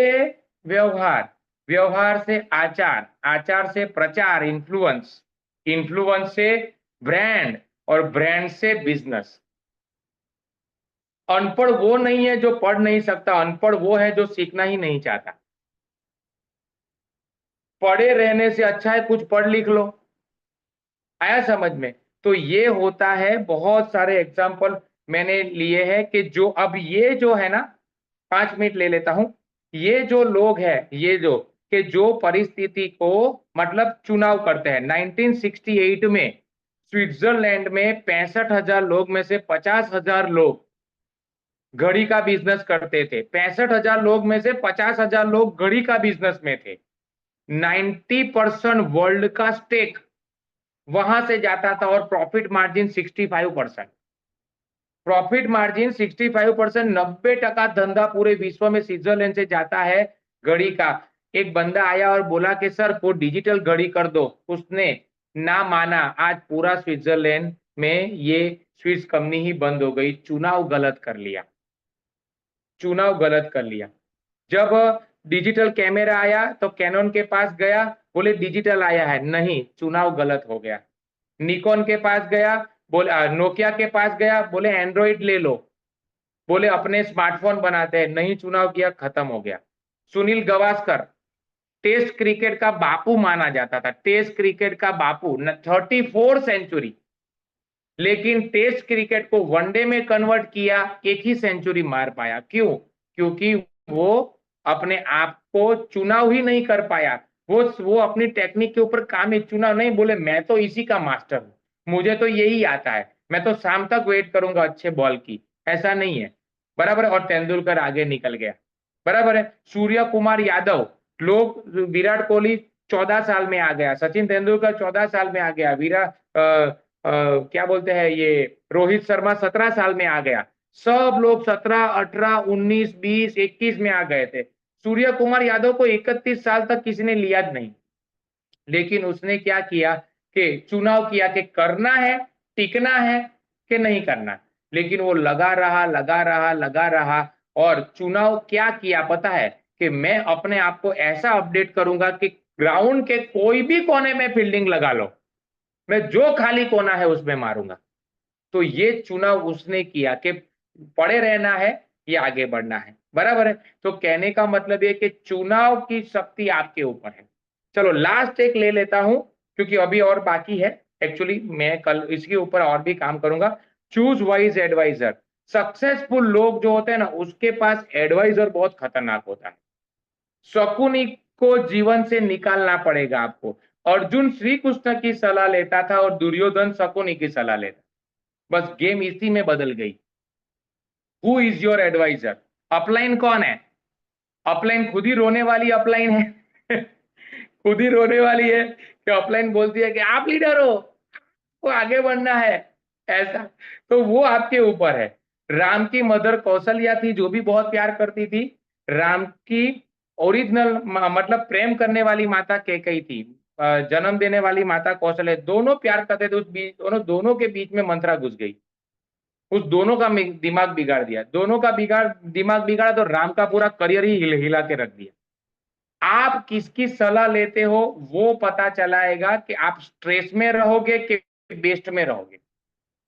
व्यवहार, व्यवहार से आचार, आचार से प्रचार, इन्फ्लुएंस, इन्फ्लुएंस से ब्रांड, और ब्रांड से बिजनेस। अनपढ़ वो नहीं है जो पढ़ नहीं सकता, अनपढ़ वो है जो सीखना ही नहीं चाहता। पढ़े रहने से अच्छा है कुछ पढ़ लिख लो। आया समझ में? तो ये होता है। बहुत सारे एग्जाम्पल मैंने लिए हैं कि जो अब ये जो है ना, 5 मिनट ले लेता हूं। ये जो लोग हैं, ये जो कि जो परिस्थिति को मतलब चुनाव करते हैं। 1968 में स्विट्जरलैंड में 65,000 लोग में से 50,000 लोग घड़ी का बिजनेस करते थे। 65,000 लोग में से 50,000 लोग घड़ी का बिजनेस में थे। 90% वर्ल्ड का स्टेक वहां से जाता था, और प्रॉफिट मार्जिन 65%। प्रॉफिट मार्जिन 65%, 90% धंधा पूरे विश्व में स्विट्जरलैंड से जाता है घड़ी का। एक बंदा आया और बोला कि सर वो डिजिटल घड़ी कर दो, उसने ना माना। आज पूरा स्विट्जरलैंड में ये स्विस कंपनी ही बंद हो गई। चुनाव गलत कर लिया, चुनाव गलत कर लिया। जब डिजिटल कैमरा आया तो कैनन के पास गया, बोले डिजिटल आया है, नहीं, चुनाव गलत हो गया। निकॉन के पास गया, बोले नोकिया के पास गया, बोले एंड्रॉइड ले लो, बोले अपने स्मार्टफोन बनाते हैं, नहीं, चुनाव किया, खत्म हो गया। सुनील गावस्कर टेस्ट क्रिकेट का बापू माना जाता था, टेस्ट क्रिकेट का बापू, 34 सेंचुरी। लेकिन टेस्ट क्रिकेट को वनडे में कन्वर्ट किया, एक ही सेंचुरी मार पाया। क्यों? क्योंकि वो अपने आप को चुनाव ही नहीं कर पाया। वो अपनी टेक्निक के ऊपर काम ही, चुनाव नहीं, बोले मैं तो इसी का मास्टर हूं, मुझे तो यही आता है, मैं तो शाम तक वेट करूंगा अच्छे बॉल की। ऐसा नहीं है। बराबर है। और तेंदुलकर आगे निकल गया। बराबर है। सूर्य कुमार यादव, लोग, विराट कोहली 14 साल में आ गया, सचिन तेंदुलकर 14 साल में आ गया, क्या बोलते हैं ये, रोहित शर्मा 17 साल में आ गया। सब लोग 17, 18, 19, 20, 21 में आ गए थे। सूर्य कुमार यादव को 31 साल तक किसी ने लिया नहीं, लेकिन उसने क्या किया कि चुनाव किया कि करना है, टिकना है कि नहीं करना। लेकिन वो लगा रहा, लगा रहा, लगा रहा, और चुनाव क्या किया पता है कि मैं अपने आप को ऐसा अपडेट करूंगा कि ग्राउंड के कोई भी कोने में फील्डिंग लगा लो, मैं जो खाली कोना है उसमें मारूंगा। तो ये चुनाव उसने किया कि पड़े रहना है या आगे बढ़ना है, बराबर है। तो कहने का मतलब ये कि चुनाव की शक्ति आपके ऊपर है। चलो लास्ट एक ले लेता हूं, क्योंकि अभी और बाकी है। एक्चुअली मैं कल इसके ऊपर और भी काम करूंगा। Choose wise adviser. सक्सेसफुल लोग जो होते हैं ना, उसके पास एडवाइजर बहुत खतरनाक होता है। शकुनी को जीवन से निकालना पड़ेगा आपको। अर्जुन श्री कृष्ण की सलाह लेता था और दुर्योधन शकुनी की सलाह लेता। बस गेम इसी में बदल गई। Who is your advisor? Upline कौन है? अपलाइन खुद ही रोने वाली अपलाइन है। खुद ही रोने वाली है कि अपलाइन बोलती है कि आप लीडर हो, को आगे बढ़ना है, ऐसा। तो वो आपके ऊपर है। राम की मदर कौशल्या थी, जो भी बहुत प्यार करती थी। राम की ओरिजिनल मतलब प्रेम करने वाली माता कैकेयी थी। जन्म देने वाली माता कौशल्या, दोनों प्यार करते थे। उस बीच दोनों के बीच में मंत्रा घुस गई, उस दोनों का दिमाग बिगाड़ दिया। दोनों का दिमाग बिगाड़ा तो राम का पूरा करियर ही हिला के रख दिया। आप किसकी सलाह लेते हो वो पता चलाएगा कि आप स्ट्रेस में रहोगे कि बेस्ट में रहोगे।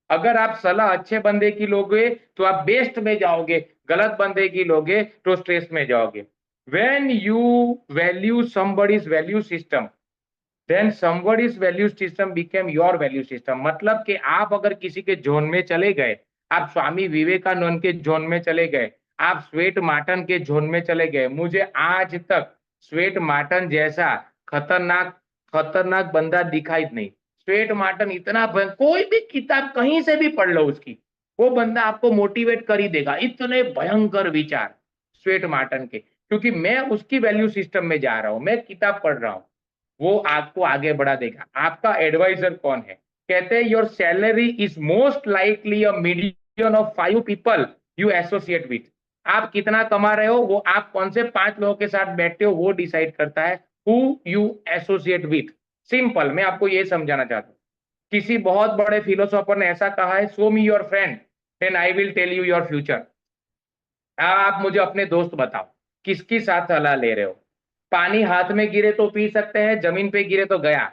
अगर आप सलाह अच्छे बंदे की लोगे तो आप बेस्ट में जाओगे, गलत बंदे की लोगे तो स्ट्रेस में जाओगे। When you value somebody's value system, then somebody's value system became your value system। मतलब कि आप अगर किसी के जोन में चले गए, आप स्वामी विवेकानंद के जोन में चले गए, आप स्वेट मार्टन के जोन में चले गए। मुझे आज तक स्वेट मार्टन जैसा खतरनाक खतरनाक बंदा दिखाई नहीं। स्वेट मार्टन इतना कोई भी किताब कहीं से भी पढ़ लो उसकी, वो बंदा आपको मोटिवेट कर ही देगा। इतने भयंकर विचार स्वेट मार्टन के, क्योंकि मैं उसकी वैल्यू सिस्टम में जा रहा हूं, मैं किताब पढ़ रहा हूं। वो आपको आगे बढ़ा देगा। आपका एडवाइजर कौन है? कहते हैं your salary is most likely a median of 5 people you associate with. आप कितना कमा रहे हो वो आप कौन से 5 लोगों के साथ बैठते हो वो डिसाइड करता है। Who you associate with. Simple, मैं आपको ये समझाना चाहता हूँ। किसी बहुत बड़े फिलोसोफर ने ऐसा कहा है, show me your friend then I will tell you your future. आप मुझे अपने दोस्त बताओ, किसकी साथ सलाह ले रहे हो? पानी हाथ में गिरे तो पी सकते हैं, जमीन पे गिरे तो गया।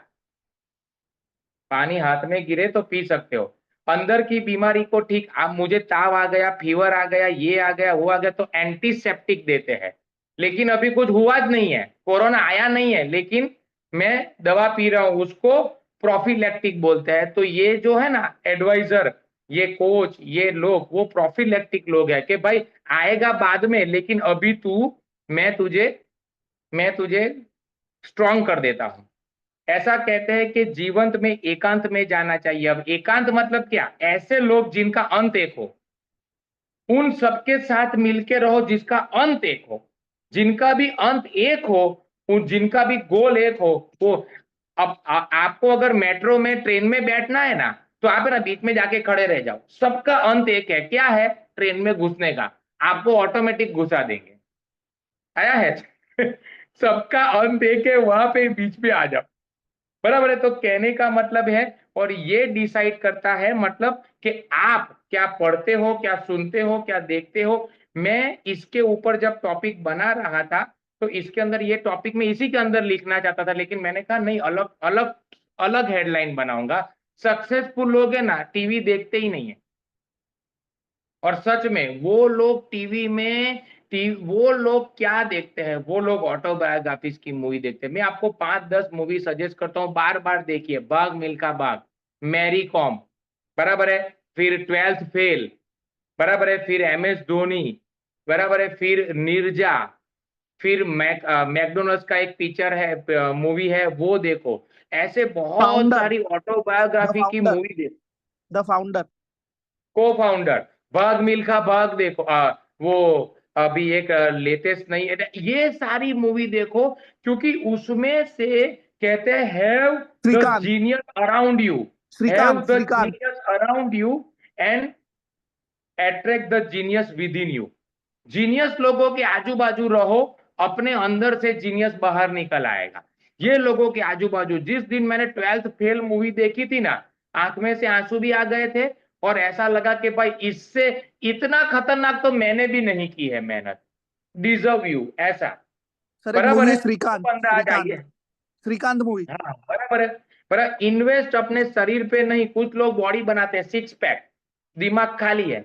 पानी हाथ में गिरे तो पी सकते हो। अंदर की बीमारी को ठीक, आप मुझे ताव आ गया, फीवर आ गया, ये आ गया, वो आ गया, तो एंटीसेप्टिक देते हैं। लेकिन अभी कुछ हुआ नहीं है, कोरोना आया नहीं है, लेकिन मैं दवा पी रहा हूं, उसको प्रोफिलैक्टिक बोलते हैं। तो ये जो है ना एडवाइजर, ये कोच, ये लोग वो प्रोफिलैक्टिक लोग है कि भाई आएगा बाद में, लेकिन अभी तू, मैं तुझे मैं तुझे स्ट्रांग कर देता हूं। ऐसा कहते हैं कि जीवंत में एकांत में जाना चाहिए। अब एकांत मतलब क्या? ऐसे लोग जिनका अंत एक हो, उन सबके साथ मिलके रहो जिसका अंत एक हो। जिनका भी अंत एक हो, उन जिनका भी गोल एक हो, वो। अब आपको अगर मेट्रो में, ट्रेन में बैठना है ना, तो आप है ना बीच में जाके खड़े रह जाओ। सबका अंत एक है, क्या है? ट्रेन में घुसने का। आपको ऑटोमेटिक घुसा देंगे। आया है? सबका अंत एक है, वहां पे बीच में आ जाओ। बराबर है। तो कहने का मतलब है, और ये डिसाइड करता है मतलब कि आप क्या पढ़ते हो, क्या सुनते हो, क्या देखते हो। मैं इसके ऊपर जब टॉपिक बना रहा था, तो इसके अंदर ये टॉपिक में इसी के अंदर लिखना चाहता था, लेकिन मैंने कहा नहीं, अलग अलग अलग हेडलाइन बनाऊंगा। सक्सेसफुल लोग है ना, टीवी देखते ही नहीं है। और सच में वो लोग टीवी में, वो लोग क्या देखते हैं? वो लोग ऑटोबायोग्राफीज की मूवी देखते हैं। मैं आपको 5-10 मूवी सजेस्ट करता हूँ, बार बार देखिए। बाग मिल्खा बाग, मैरी कॉम, बराबर है, फिर 12th फेल, बराबर है, फिर MS धोनी, बराबर है, फिर नीरजा, फिर मैकडोनल्ड्स का एक पिक्चर है, मूवी है, वो देखो। ऐसे बहुत फाउंडर, सारी द ऑटोबायोग्राफी की फाउंडर, मूवी देखो। The founder. को फाउंडर, भाग मिल्खा भाग देखो। वो अभी एक लेटेस्ट नहीं है, ये सारी मूवी देखो, क्योंकि उसमें से कहते हैं have the Shrikant, genius around you, have Shrikant, the Shrikant. Genius around you, and attract the genius within you. Genius लोगों के आजू बाजू रहो, अपने अंदर से जीनियस बाहर निकल आएगा। ये लोगों के आजू बाजू, जिस दिन मैंने 12th फेल मूवी देखी थी ना, आंख में से आंसू भी आ गए थे और ऐसा लगा कि भाई इससे इतना खतरनाक तो मैंने भी नहीं की है मेहनत। डिजर्व यू, ऐसा सर एक बराबर मूवी है। है श्रीकांत, बंदा आ जाइए। श्रीकांत मूवी। हाँ बराबर है। पर इन्वेस्ट अपने शरीर पे नहीं। कुछ लोग बॉडी बनाते हैं, 6 पैक, दिमाग खाली है,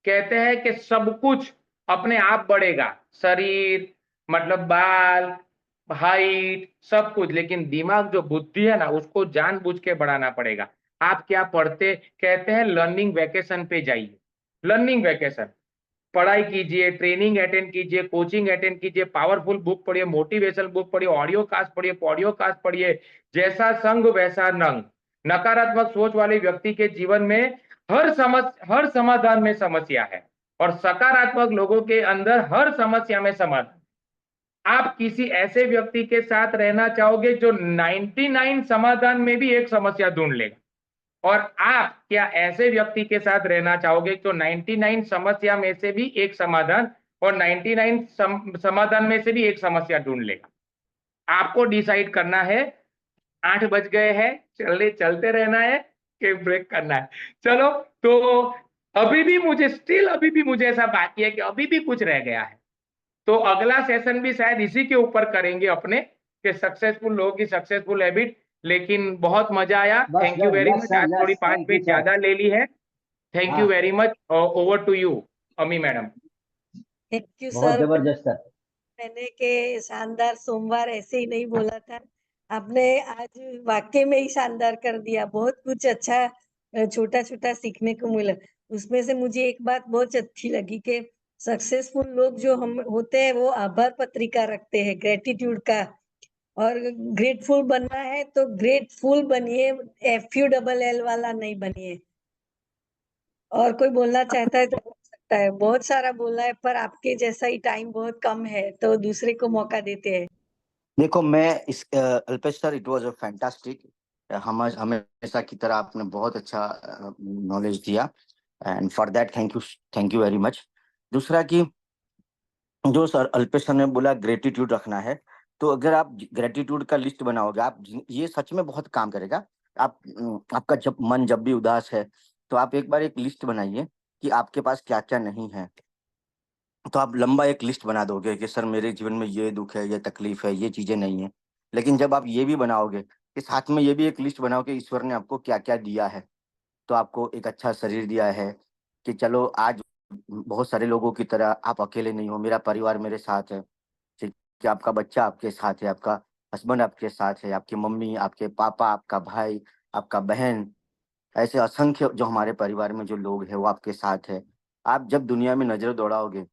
कहते हैं कि सब कुछ अपने आप बढ़ेगा, शरीर मतलब बाल, हाइट, सब कुछ, लेकिन दिमाग जो बुद्धि है ना, उसको जानबूझ के बढ़ाना पड़ेगा। आप क्या पढ़ते, कहते हैं लर्निंग वैकेशन पे जाइए, लर्निंग वैकेशन, पढ़ाई कीजिए, ट्रेनिंग अटेंड कीजिए, कोचिंग अटेंड कीजिए, पावरफुल बुक पढ़िए, मोटिवेशनल बुक पढ़िए, ऑडियो कास्ट पढ़िए, पॉडियो कास्ट पढ़िए। जैसा संग वैसा नंग। नकारात्मक सोच वाले व्यक्ति के जीवन में हर समाधान में समस्या है, और सकारात्मक लोगों के अंदर हर समस्या में समाधान। आप किसी ऐसे व्यक्ति के साथ रहना चाहोगे जो 99 समाधान में भी एक समस्या ढूंढ लेगा, और आप क्या ऐसे व्यक्ति के साथ रहना चाहोगे जो 99 समस्या में से भी एक समाधान और 99 समाधान में से भी एक समस्या ढूंढ लेगा? आपको डिसाइड करना है। 8 बज गए हैं, चलते रहना है कि ब्रेक करना है? चलो, तो अभी भी मुझे ऐसा बाकी है कि अभी भी कुछ रह गया है। तो अगला सेशन भी शायद इसी के ऊपर करेंगे अपने, कि सक्सेसफुल लोगों की सक्सेसफुल हैबिट। लेकिन बहुत मजा आया। Thank you very much. आज थोड़ी 5 मिनट ज्यादा ले ली है। Thank you very much. Over to you Ami madam. Thank you बहुत सर। जबरदस्त सर। मैंने के शानदार सोमवार ऐसे ही नहीं बोला था, आपने आज वाकई में ही शानदार कर दिया। बहुत कुछ अच्छा छोटा छोटा सीखने को मिला। उसमें से मुझे एक बात बहुत अच्छी लगी कि सक्सेसफुल लोग जो हम होते हैं वो आभार पत्रिका रखते हैं, ग्रेटिट्यूड का। और ग्रेटफुल बनना है तो ग्रेटफुल बनिए, FULL वाला नहीं बनिए। और कोई बोलना चाहता है तो बोल सकता है, बहुत सारा बोला है, पर आपके जैसा ही टाइम बहुत कम है तो दूसरे को मौका देते हैं। देखो मैं इस Alpesh sir, it was a fantastic. हम हमेशा की तरह आपने बहुत अच्छा नॉलेज दिया, and for that thank you very much. दूसरा कि जो सर अल्पेश सर ने बोला ग्रेटिट्यूड रखना है, तो अगर आप ग्रेटिट्यूड का लिस्ट बनाओगे, आप ये सच में बहुत काम करेगा। आपका जब भी उदास है, तो आप एक बार एक लिस्ट बनाइए कि आपके पास क्या क्या नहीं है। तो आप लंबा एक लिस्ट बना दोगे कि सर मेरे जीवन में ये दुख है, ये तकलीफ है, ये चीजें नहीं है। लेकिन जब आप ये भी बनाओगे कि साथ में ये भी एक लिस्ट बनाओ कि ईश्वर ने आपको क्या क्या दिया है, तो आपको एक अच्छा शरीर दिया है कि चलो आज बहुत सारे लोगों की तरह आप अकेले नहीं हो, मेरा परिवार मेरे साथ है। ठीक है, आपका बच्चा आपके साथ है, आपका हस्बैंड आपके साथ है, आपकी मम्मी, आपके पापा, आपका भाई, आपका बहन, ऐसे असंख्य जो हमारे परिवार में जो लोग हैं वो आपके साथ है। आप जब दुनिया में नजर दौड़ाओगे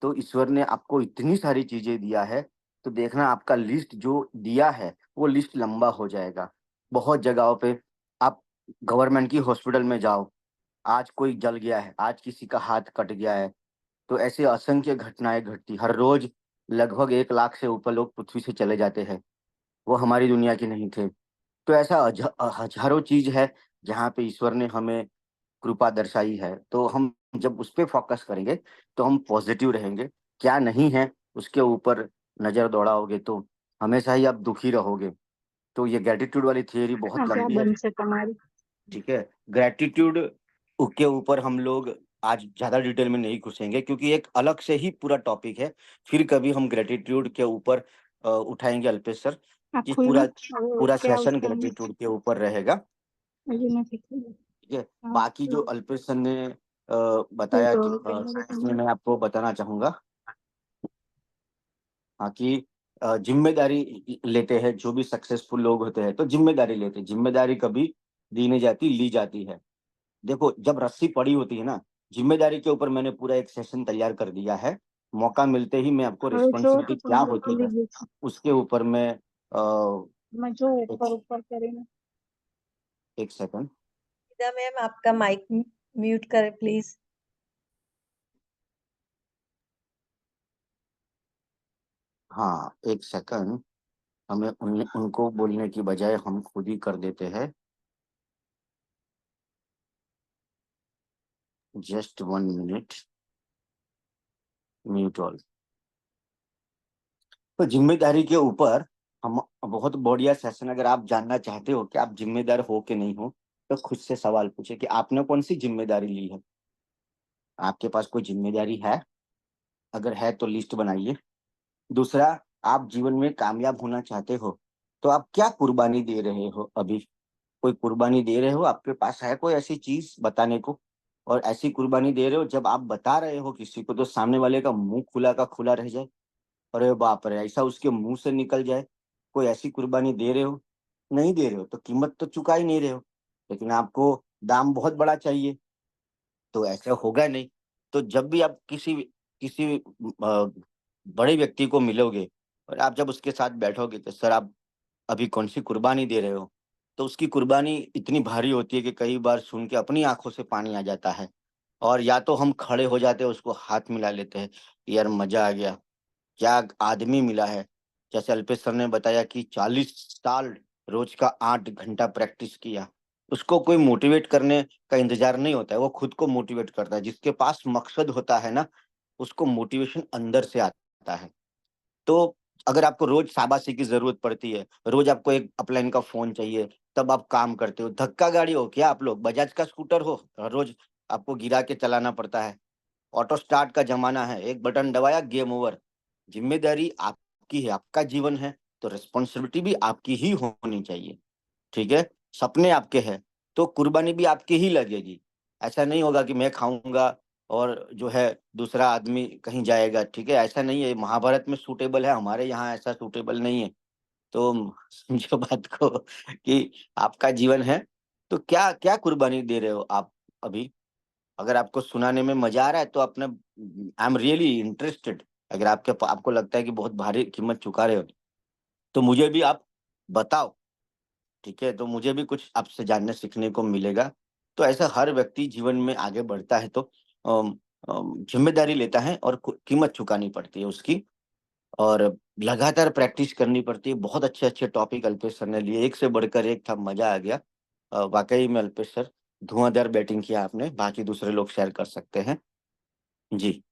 तो ईश्वर ने आपको इतनी सारी चीजें दिया है, तो देखना आपका लिस्ट जो दिया है वो लिस्ट लंबा हो जाएगा। बहुत जगहों पे आप गवर्नमेंट की हॉस्पिटल में जाओ, आज कोई जल गया है, आज किसी का हाथ कट गया है, तो ऐसे असंख्य घटनाएं घटती हर रोज। लगभग 1 लाख से ऊपर लोग पृथ्वी से चले जाते हैं, वो हमारी दुनिया के नहीं थे। तो ऐसा हजारों चीज है जहाँ पे ईश्वर ने हमें कृपा दर्शाई है। तो हम जब उस पर फोकस करेंगे तो हम पॉजिटिव रहेंगे। क्या नहीं है उसके ऊपर नजर दौड़ाओगे तो हमेशा ही आप दुखी रहोगे। तो ये ग्रेटिट्यूड वाली थियरी बहुत लंबी है, ठीक है। ग्रेटिट्यूड के ऊपर हम लोग आज ज्यादा डिटेल में नहीं घुसेंगे, क्योंकि एक अलग से ही पूरा टॉपिक है। फिर कभी हम ग्रेटिट्यूड के ऊपर उठाएंगे अल्पेश सर, कि पूरा सेशन ग्रेटिट्यूड के ऊपर रहेगा, ठीक है। बाकी जो अल्पेश सर ने बताया कि इसमें मैं आपको बताना चाहूंगा, हाँ, कि जिम्मेदारी लेते हैं जो भी सक्सेसफुल लोग होते हैं, तो जिम्मेदारी लेते हैं। जिम्मेदारी कभी दी नहीं जाती, ली जाती है। देखो जब रस्सी पड़ी होती है ना, जिम्मेदारी के ऊपर मैंने पूरा एक सेशन तैयार कर दिया है। मौका मिलते ही मैं आपको रिस्पॉन्सिबिलिटी क्या होती है उसके ऊपर मैं एक सेकंड। मैम आपका माइक म्यूट करें प्लीज। हाँ एक सेकंड, हमें उनको बोलने की बजाय हम खुद ही कर देते हैं। Just 1 minute, mute all. तो जिम्मेदारी के ऊपर हम बहुत बढ़िया सेशन, अगर आप जानना चाहते हो कि आप जिम्मेदार हो कि नहीं हो, तो खुद से सवाल पूछे कि आपने कौन सी जिम्मेदारी ली है। आपके पास कोई जिम्मेदारी है? अगर है तो लिस्ट बनाइए। दूसरा, आप जीवन में कामयाब होना चाहते हो तो आप क्या कुर्बानी दे रहे हो अभी? कोई कुर्बानी दे रहे हो? आपके पास है कोई ऐसी चीज बताने को? और ऐसी कुर्बानी दे रहे हो, जब आप बता रहे हो किसी को तो सामने वाले का मुंह खुला का खुला रह जाए, अरे बाप रे, ऐसा उसके मुंह से निकल जाए। कोई ऐसी कुर्बानी दे रहे हो? नहीं दे रहे हो तो कीमत तो चुका ही नहीं रहे हो, लेकिन आपको दाम बहुत बड़ा चाहिए, तो ऐसा होगा नहीं। तो जब भी आप किसी किसी बड़े व्यक्ति को मिलोगे और आप जब उसके साथ बैठोगे तो सर आप अभी कौन सी कुर्बानी दे रहे हो, तो उसकी कुर्बानी इतनी भारी होती है कि कई बार सुन के अपनी आंखों से पानी आ जाता है। और या तो हम खड़े हो जाते हैं, उसको हाथ मिला लेते हैं, यार मजा आ गया, क्या आदमी मिला है। जैसे अल्पेश सर ने बताया कि 40 साल रोज का 8 घंटा प्रैक्टिस किया। उसको कोई मोटिवेट करने का इंतजार नहीं होता है, वो खुद को मोटिवेट करता है। जिसके पास मकसद होता है ना, उसको मोटिवेशन अंदर से आता है। तो अगर आपको रोज शाबाशी की जरूरत पड़ती है, रोज आपको एक अपलाइन का फोन चाहिए, तब आप काम करते हो। धक्का गाड़ी हो क्या आप लोग, बजाज का स्कूटर हो, रोज आपको गिरा के चलाना पड़ता है। ऑटो स्टार्ट का जमाना है, एक बटन दबाया गेम ओवर। जिम्मेदारी आपकी है, आपका जीवन है, तो रिस्पॉन्सिबिलिटी भी आपकी ही होनी चाहिए। ठीक है, सपने आपके हैं तो कुर्बानी भी आपकी ही लगेगी। ऐसा नहीं होगा कि मैं खाऊंगा और जो है दूसरा आदमी कहीं जाएगा। ठीक है, ऐसा नहीं है। महाभारत में सूटेबल है, हमारे यहाँ ऐसा सूटेबल नहीं है। तो समझो बात को कि आपका जीवन है, तो क्या क्या कुर्बानी दे रहे हो आप अभी? अगर आपको सुनाने में मजा आ रहा है तो अपने, आई एम रियली इंटरेस्टेड। अगर आपको लगता है कि बहुत भारी कीमत चुका रहे हो तो मुझे भी आप बताओ। ठीक है, तो मुझे भी कुछ आपसे जानने सीखने को मिलेगा। तो ऐसा हर व्यक्ति जीवन में आगे बढ़ता है तो जिम्मेदारी लेता है और कीमत चुकानी पड़ती है उसकी, और लगातार प्रैक्टिस करनी पड़ती है। बहुत अच्छे अच्छे टॉपिक अल्पेश सर ने लिए, एक से बढ़कर एक था, मजा आ गया। वाकई में अल्पेश सर, धुआंधार बैटिंग किया आपने। बाकी दूसरे लोग शेयर कर सकते हैं जी।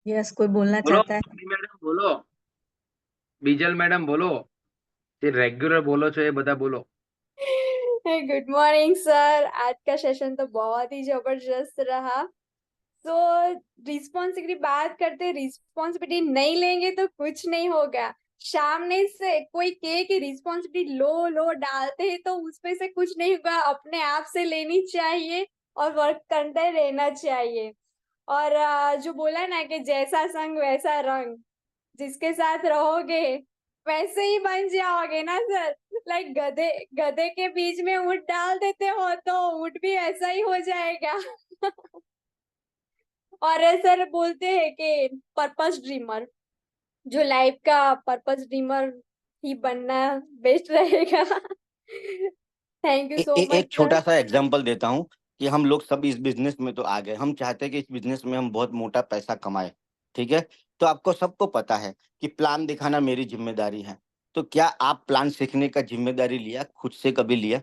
यस, कोई बोलना बोलो चाहता है? मैडम, बोलो बीजल मैडम, बोलो। ये रेगुलर बोलो छो, ये बता बोलो। गुड मॉर्निंग सर, आज का सेशन तो बहुत ही जबरदस्त रहा। तो रिस्पॉन्सिबिलिटी बात करते, रिस्पॉन्सिबिलिटी नहीं लेंगे तो कुछ नहीं होगा। सामने से कोई कहे कि रिस्पॉन्सिबिलिटी लो लो डालते हैं तो उसमें से कुछ नहीं होगा। अपने आप से लेनी चाहिए और वर्क करते रहना चाहिए। और जो बोला ना कि जैसा संग वैसा रंग, जिसके साथ रहोगे वैसे ही बन जाओगे ना सर। लाइक गधे गधे के बीच में ऊंट डाल देते हो तो ऊंट भी ऐसा ही हो जाएगा। और सर बोलते हैं कि पर्पस ड्रीमर, जो लाइफ का पर्पस ड्रीमर ही बनना बेस्ट रहेगा। थैंक यू सो मच एक सर। छोटा सा एग्जांपल देता हूँ कि हम लोग सब इस बिजनेस में तो आ गए, हम चाहते हैं कि इस बिजनेस में हम बहुत मोटा पैसा कमाए। ठीक है, तो आपको सबको पता है कि प्लान दिखाना मेरी जिम्मेदारी है। तो क्या आप प्लान सीखने का जिम्मेदारी लिया, खुद से कभी लिया?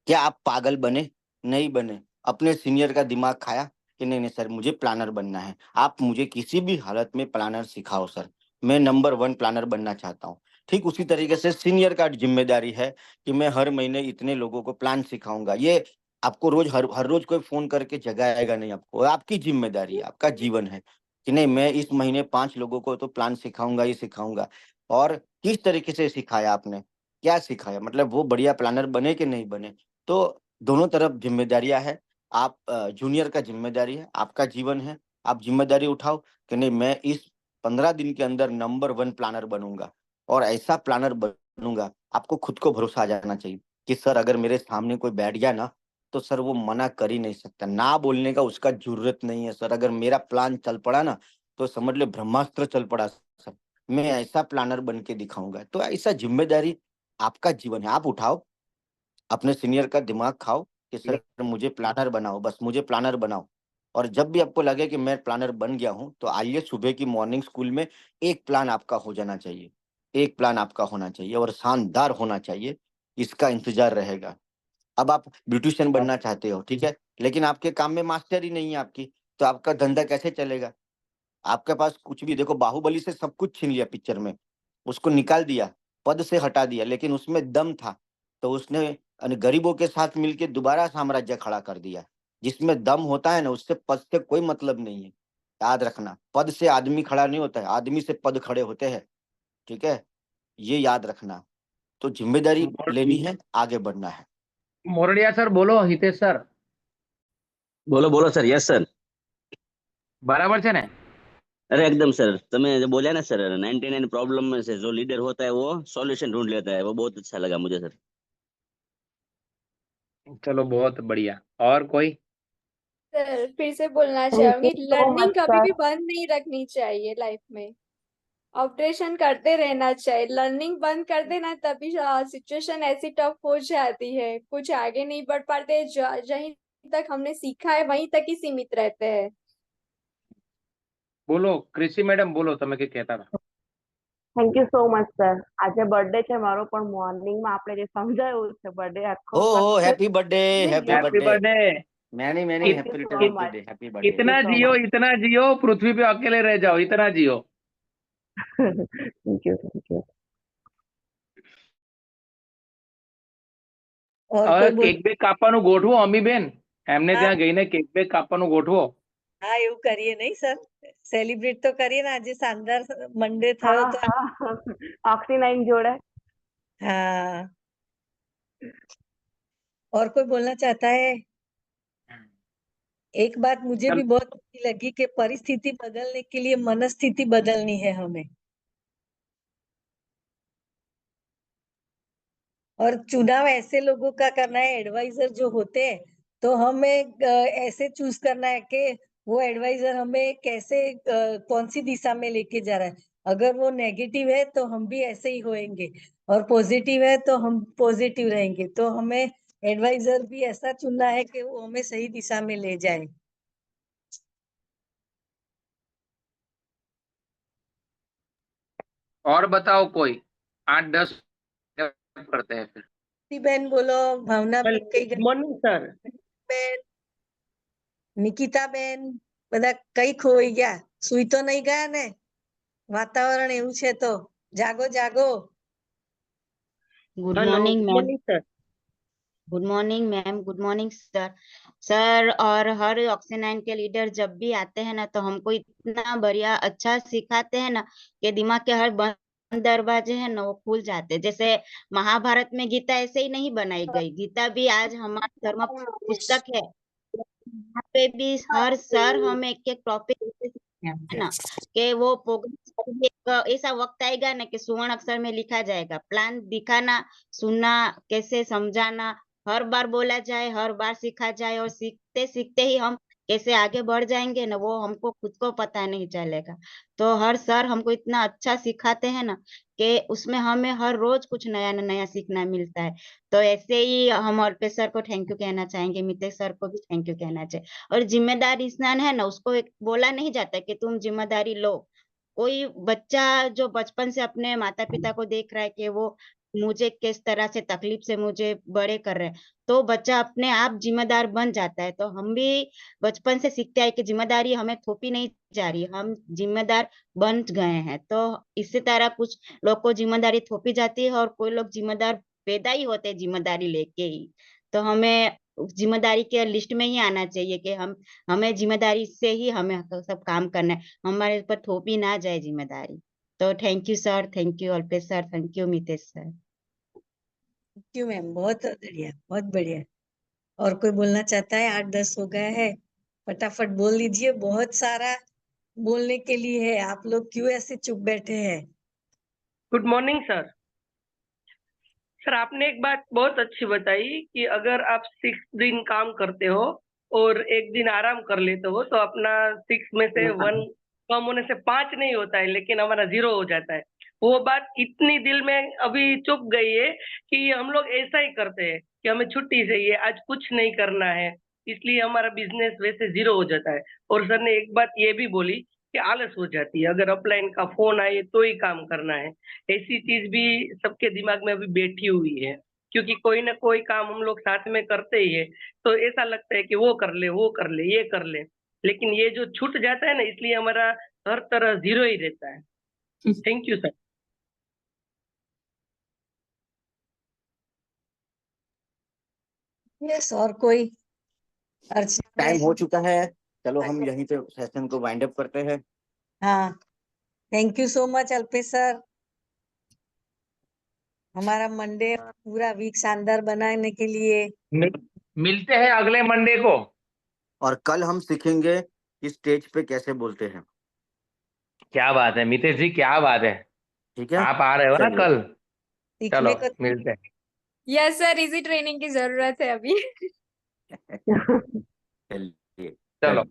क्या आप पागल बने? नहीं बने। अपने सीनियर का दिमाग खाया कि नहीं नहीं सर मुझे प्लानर बनना है, आप मुझे किसी भी हालत में प्लानर सिखाओ सर, मैं नंबर 1 प्लानर बनना चाहता हूँ। ठीक उसी तरीके से सीनियर का जिम्मेदारी है कि मैं हर महीने इतने लोगों को प्लान सिखाऊंगा। ये आपको रोज हर रोज कोई फोन करके जगाएगा नहीं, आपको आपकी जिम्मेदारी है, आपका जीवन है कि नहीं मैं इस महीने 5 लोगों को तो प्लान सिखाऊंगा ही सिखाऊंगा। और किस तरीके से सिखाया आपने, क्या सिखाया, मतलब वो बढ़िया प्लानर बने कि नहीं बने। तो दोनों तरफ जिम्मेदारियां है। आप जूनियर का जिम्मेदारी है, आपका जीवन है, आप जिम्मेदारी उठाओ कि नहीं मैं इस 15 दिन के अंदर नंबर 1 प्लानर बनूंगा। और ऐसा प्लानर बनूंगा, आपको खुद को भरोसा आ जाना चाहिए कि सर अगर मेरे सामने कोई बैठ गया ना तो सर वो मना कर ही नहीं सकता, ना बोलने का उसका जरूरत नहीं है। सर अगर मेरा प्लान चल पड़ा ना तो समझ ले ब्रह्मास्त्र चल पड़ा सर, मैं ऐसा प्लानर बन के दिखाऊंगा। तो ऐसा जिम्मेदारी आपका जीवन है, आप उठाओ, अपने सीनियर का दिमाग खाओ कि सर मुझे प्लानर बनाओ, बस मुझे प्लानर बनाओ। और जब भी आपको लगे कि मैं प्लानर बन गया हूं तो आइए सुबह की मॉर्निंग स्कूल में, एक प्लान आपका हो जाना चाहिए, एक प्लान आपका होना चाहिए और शानदार होना चाहिए, इसका इंतजार रहेगा। अब आप ब्यूटिशियन बनना चाहते हो, ठीक है, लेकिन आपके काम में मास्टरी नहीं है आपकी, तो आपका धंधा कैसे चलेगा? आपके पास कुछ भी, देखो बाहुबली से सब कुछ छीन लिया पिक्चर में, उसको निकाल दिया, पद से हटा दिया, लेकिन उसमें दम था, तो उसने गरीबों के साथ मिलके दोबारा साम्राज्य खड़ा कर दिया। जिसमें दम होता है ना, उससे पद से कोई मतलब नहीं है, याद रखना। पद से आदमी खड़ा नहीं होता है, आदमी से पद खड़े होते हैं, ठीक है, ये याद रखना। तो जिम्मेदारी लेनी है, आगे बढ़ना है। मोरडिया सर बोलो, हितेश सर બોલો બોલો સર. Yes sir. बराबर છે ને? अरे एकदम सर, તમે जो बोला ना सर, 99 प्रॉब्लम में से जो लीडर होता है वो सॉल्यूशन ढूंढ लेता है, वो बहुत अच्छा लगा मुझे सर. चलो बहुत बढ़िया। और कोई? सर फिर से बोलना Thank you चाहूंगी, so लर्निंग much, कभी sir. भी बंद नहीं रखनी चाहिए लाइफ में, ऑपरेशन करते रहना चाहिए। लर्निंग बंद कर देना तभी सिचुएशन ऐसी टफ हो जाती है, कुछ आगे नहीं बढ़ पाते, जहीं तक हमने सीखा है वहीं तक ही सीमित रहते हैं। બોલો કૃષિ મેડમ, બોલો તમે કઈ કહેતા હતા? Thank you so much sir. આજે બર્થડે છે મારો, પણ મોર્નિંગમાં આપણે જે સમજાયું છે બર્થડે આખો ओ happy birthday, happy happy birthday, birthday. Many many Thank happy you return so of the much. Day, happy birthday. इतना जियो, पृथ्वी पे अकेले रह जाओ, इतना जियो। Thank you thank you. और હવે कोई बोल? કેક બેક કાપવાનું ગોઠવો અમીબેન, એમને હા. ત્યાં ગઈને કેક બેક કાપવાનું ગોઠવો। હા એવું કરીએ નહીં સર, સેલિબ્રેટ તો કરીએ ને, આજે શાનદાર મંડે થયો હા તો હા ઓક્સી9 જોડે. हाँ। और कोई बोलना चाहता है? एक बात मुझे भी बहुत अच्छी लगी कि परिस्थिति बदलने के लिए मनस्थिति बदलनी है हमें, और चुनाव ऐसे लोगों का करना है, एडवाइजर जो होते हैं, तो हमें ऐसे चूज करना है कि वो एडवाइजर हमें कैसे कौन सी दिशा में लेके जा रहा है। अगर वो नेगेटिव है तो हम भी ऐसे ही होएंगे, और पॉजिटिव है तो हम पॉजिटिव रहेंगे। तो हमें एडवाइजर भी ऐसा चुनना है कि वो हमें सही दिशा में ले जाए। और बताओ कोई, 8-10 करते हैं फिर। बहन बोलो, भावना बेन, कई गुड मॉर्निंग सर. બેન, નિકિતા બેન, બધા કઈ ખોઈ ગયા? સુઈ તો નહીં ગયા ને? વાતાવરણ એવું છે તો જાગો જાગો। Good hello, morning good ma'am. Morning sir. Good morning ma'am. Good morning sir. Sir और हर ऑक्सीनाइन के लीडर जब भी आते हैं ना, तो हमको इतना बढ़िया अच्छा सिखाते हैं ना कि दिमाग के हर बंद दरवाजे हैं ना वो खुल जाते हैं। जैसे महाभारत में गीता ऐसे ही नहीं बनाई गई, गीता भी आज हमारा धर्म पुस्तक है। यहाँ पे भी हर सर हमें एक एक टॉपिक है ना, कि वो प्रोग्राम एक ऐसा वक्त आएगा ना कि सुवर्ण अक्षर में लिखा जाएगा। प्लान दिखाना, सुनना, कैसे समझाना, हर बार बोला जाए, हर बार सीखा जाए, और सीखते सीखते ही हम कैसे आगे बढ़ जाएंगे ना, वो हमको खुद को पता नहीं चलेगा। तो हर सर हमको इतना अच्छा सिखाते हैं ना कि उसमें हमें हर रोज कुछ नया नया सीखना मिलता है। तो ऐसे ही हम अर्पेश सर को थैंक यू कहना चाहेंगे, मितेश सर को भी थैंक यू कहना चाहिए। और जिम्मेदारी स्नान है ना, उसको एक बोला नहीं जाता कि तुम जिम्मेदारी लो। कोई बच्चा जो बचपन से अपने माता पिता को देख रहा है कि वो मुझे किस तरह से तकलीफ से मुझे बड़े कर रहे हैं, तो बच्चा अपने आप जिम्मेदार बन जाता है। तो हम भी बचपन से सीखते हैं कि जिम्मेदारी हमें थोपी नहीं जा रही, हम जिम्मेदार बन गए हैं। तो इसी तरह कुछ लोग को जिम्मेदारी थोपी जाती है, और कोई लोग जिम्मेदार पैदा ही होते हैं जिम्मेदारी लेके ही। तो हमें जिम्मेदारी के लिस्ट में ही आना चाहिए कि हमें जिम्मेदारी से ही हमें सब काम करना है, हमारे ऊपर थोपी ना जाए जिम्मेदारी। तो thank you sir, thank you Alpesh sir, thank you Mitesh sir. Thank you ma'am, बहुत बढ़िया, बहुत बढ़िया। और कोई बोलना चाहता है? 8-10 हो गया है, फटाफट बोल लीजिए, बहुत सारा बोलने के लिए है। आप लोग क्यों ऐसे चुप बैठे हैं? Good morning sir. सर आपने एक बात बहुत अच्छी बताई कि अगर आप 6 दिन काम करते हो और एक दिन आराम कर लेते हो, तो अपना 6 में से 1 कम होने से 5 नहीं होता है, लेकिन हमारा 0 हो जाता है। वो बात इतनी दिल में अभी चुप गई है कि हम लोग ऐसा ही करते हैं कि हमें छुट्टी चाहिए, आज कुछ नहीं करना है, इसलिए हमारा बिजनेस वैसे 0 हो जाता है। और सर ने एक बात ये भी बोली कि आलस हो जाती है, अगर अपलाइन का फोन आए तो ही काम करना है। ऐसी चीज भी सबके दिमाग में अभी बैठी हुई है। क्योंकि कोई ना कोई काम हम लोग साथ में करते ही है, तो ऐसा लगता है कि वो कर ले, वो कर ले, ये कर ले, लेकिन ये जो छूट जाता है ना, इसलिए हमारा हर तरह जीरो ही रहता है। Thank you sir. यस, और कोई? अर्चना टाइम हो मैम? चुका है, चलो हम यहीं पे सेशन को वाइंड अप करते हैं। हाँ, thank you so much Alpesh sir, हमारा मंडे और पूरा वीक शानदार बनाने के लिए। मिलते हैं अगले मंडे को। और कल हम सीखेंगे कि स्टेज पे कैसे बोलते हैं। क्या बात है मितेश जी, क्या बात है। ठीक है, आप आ रहे हो ना चलिए। कल? सीखने चलो को मिलते हैं। यस सर, इसी ट्रेनिंग की जरूरत है अभी। चलिए। चलो।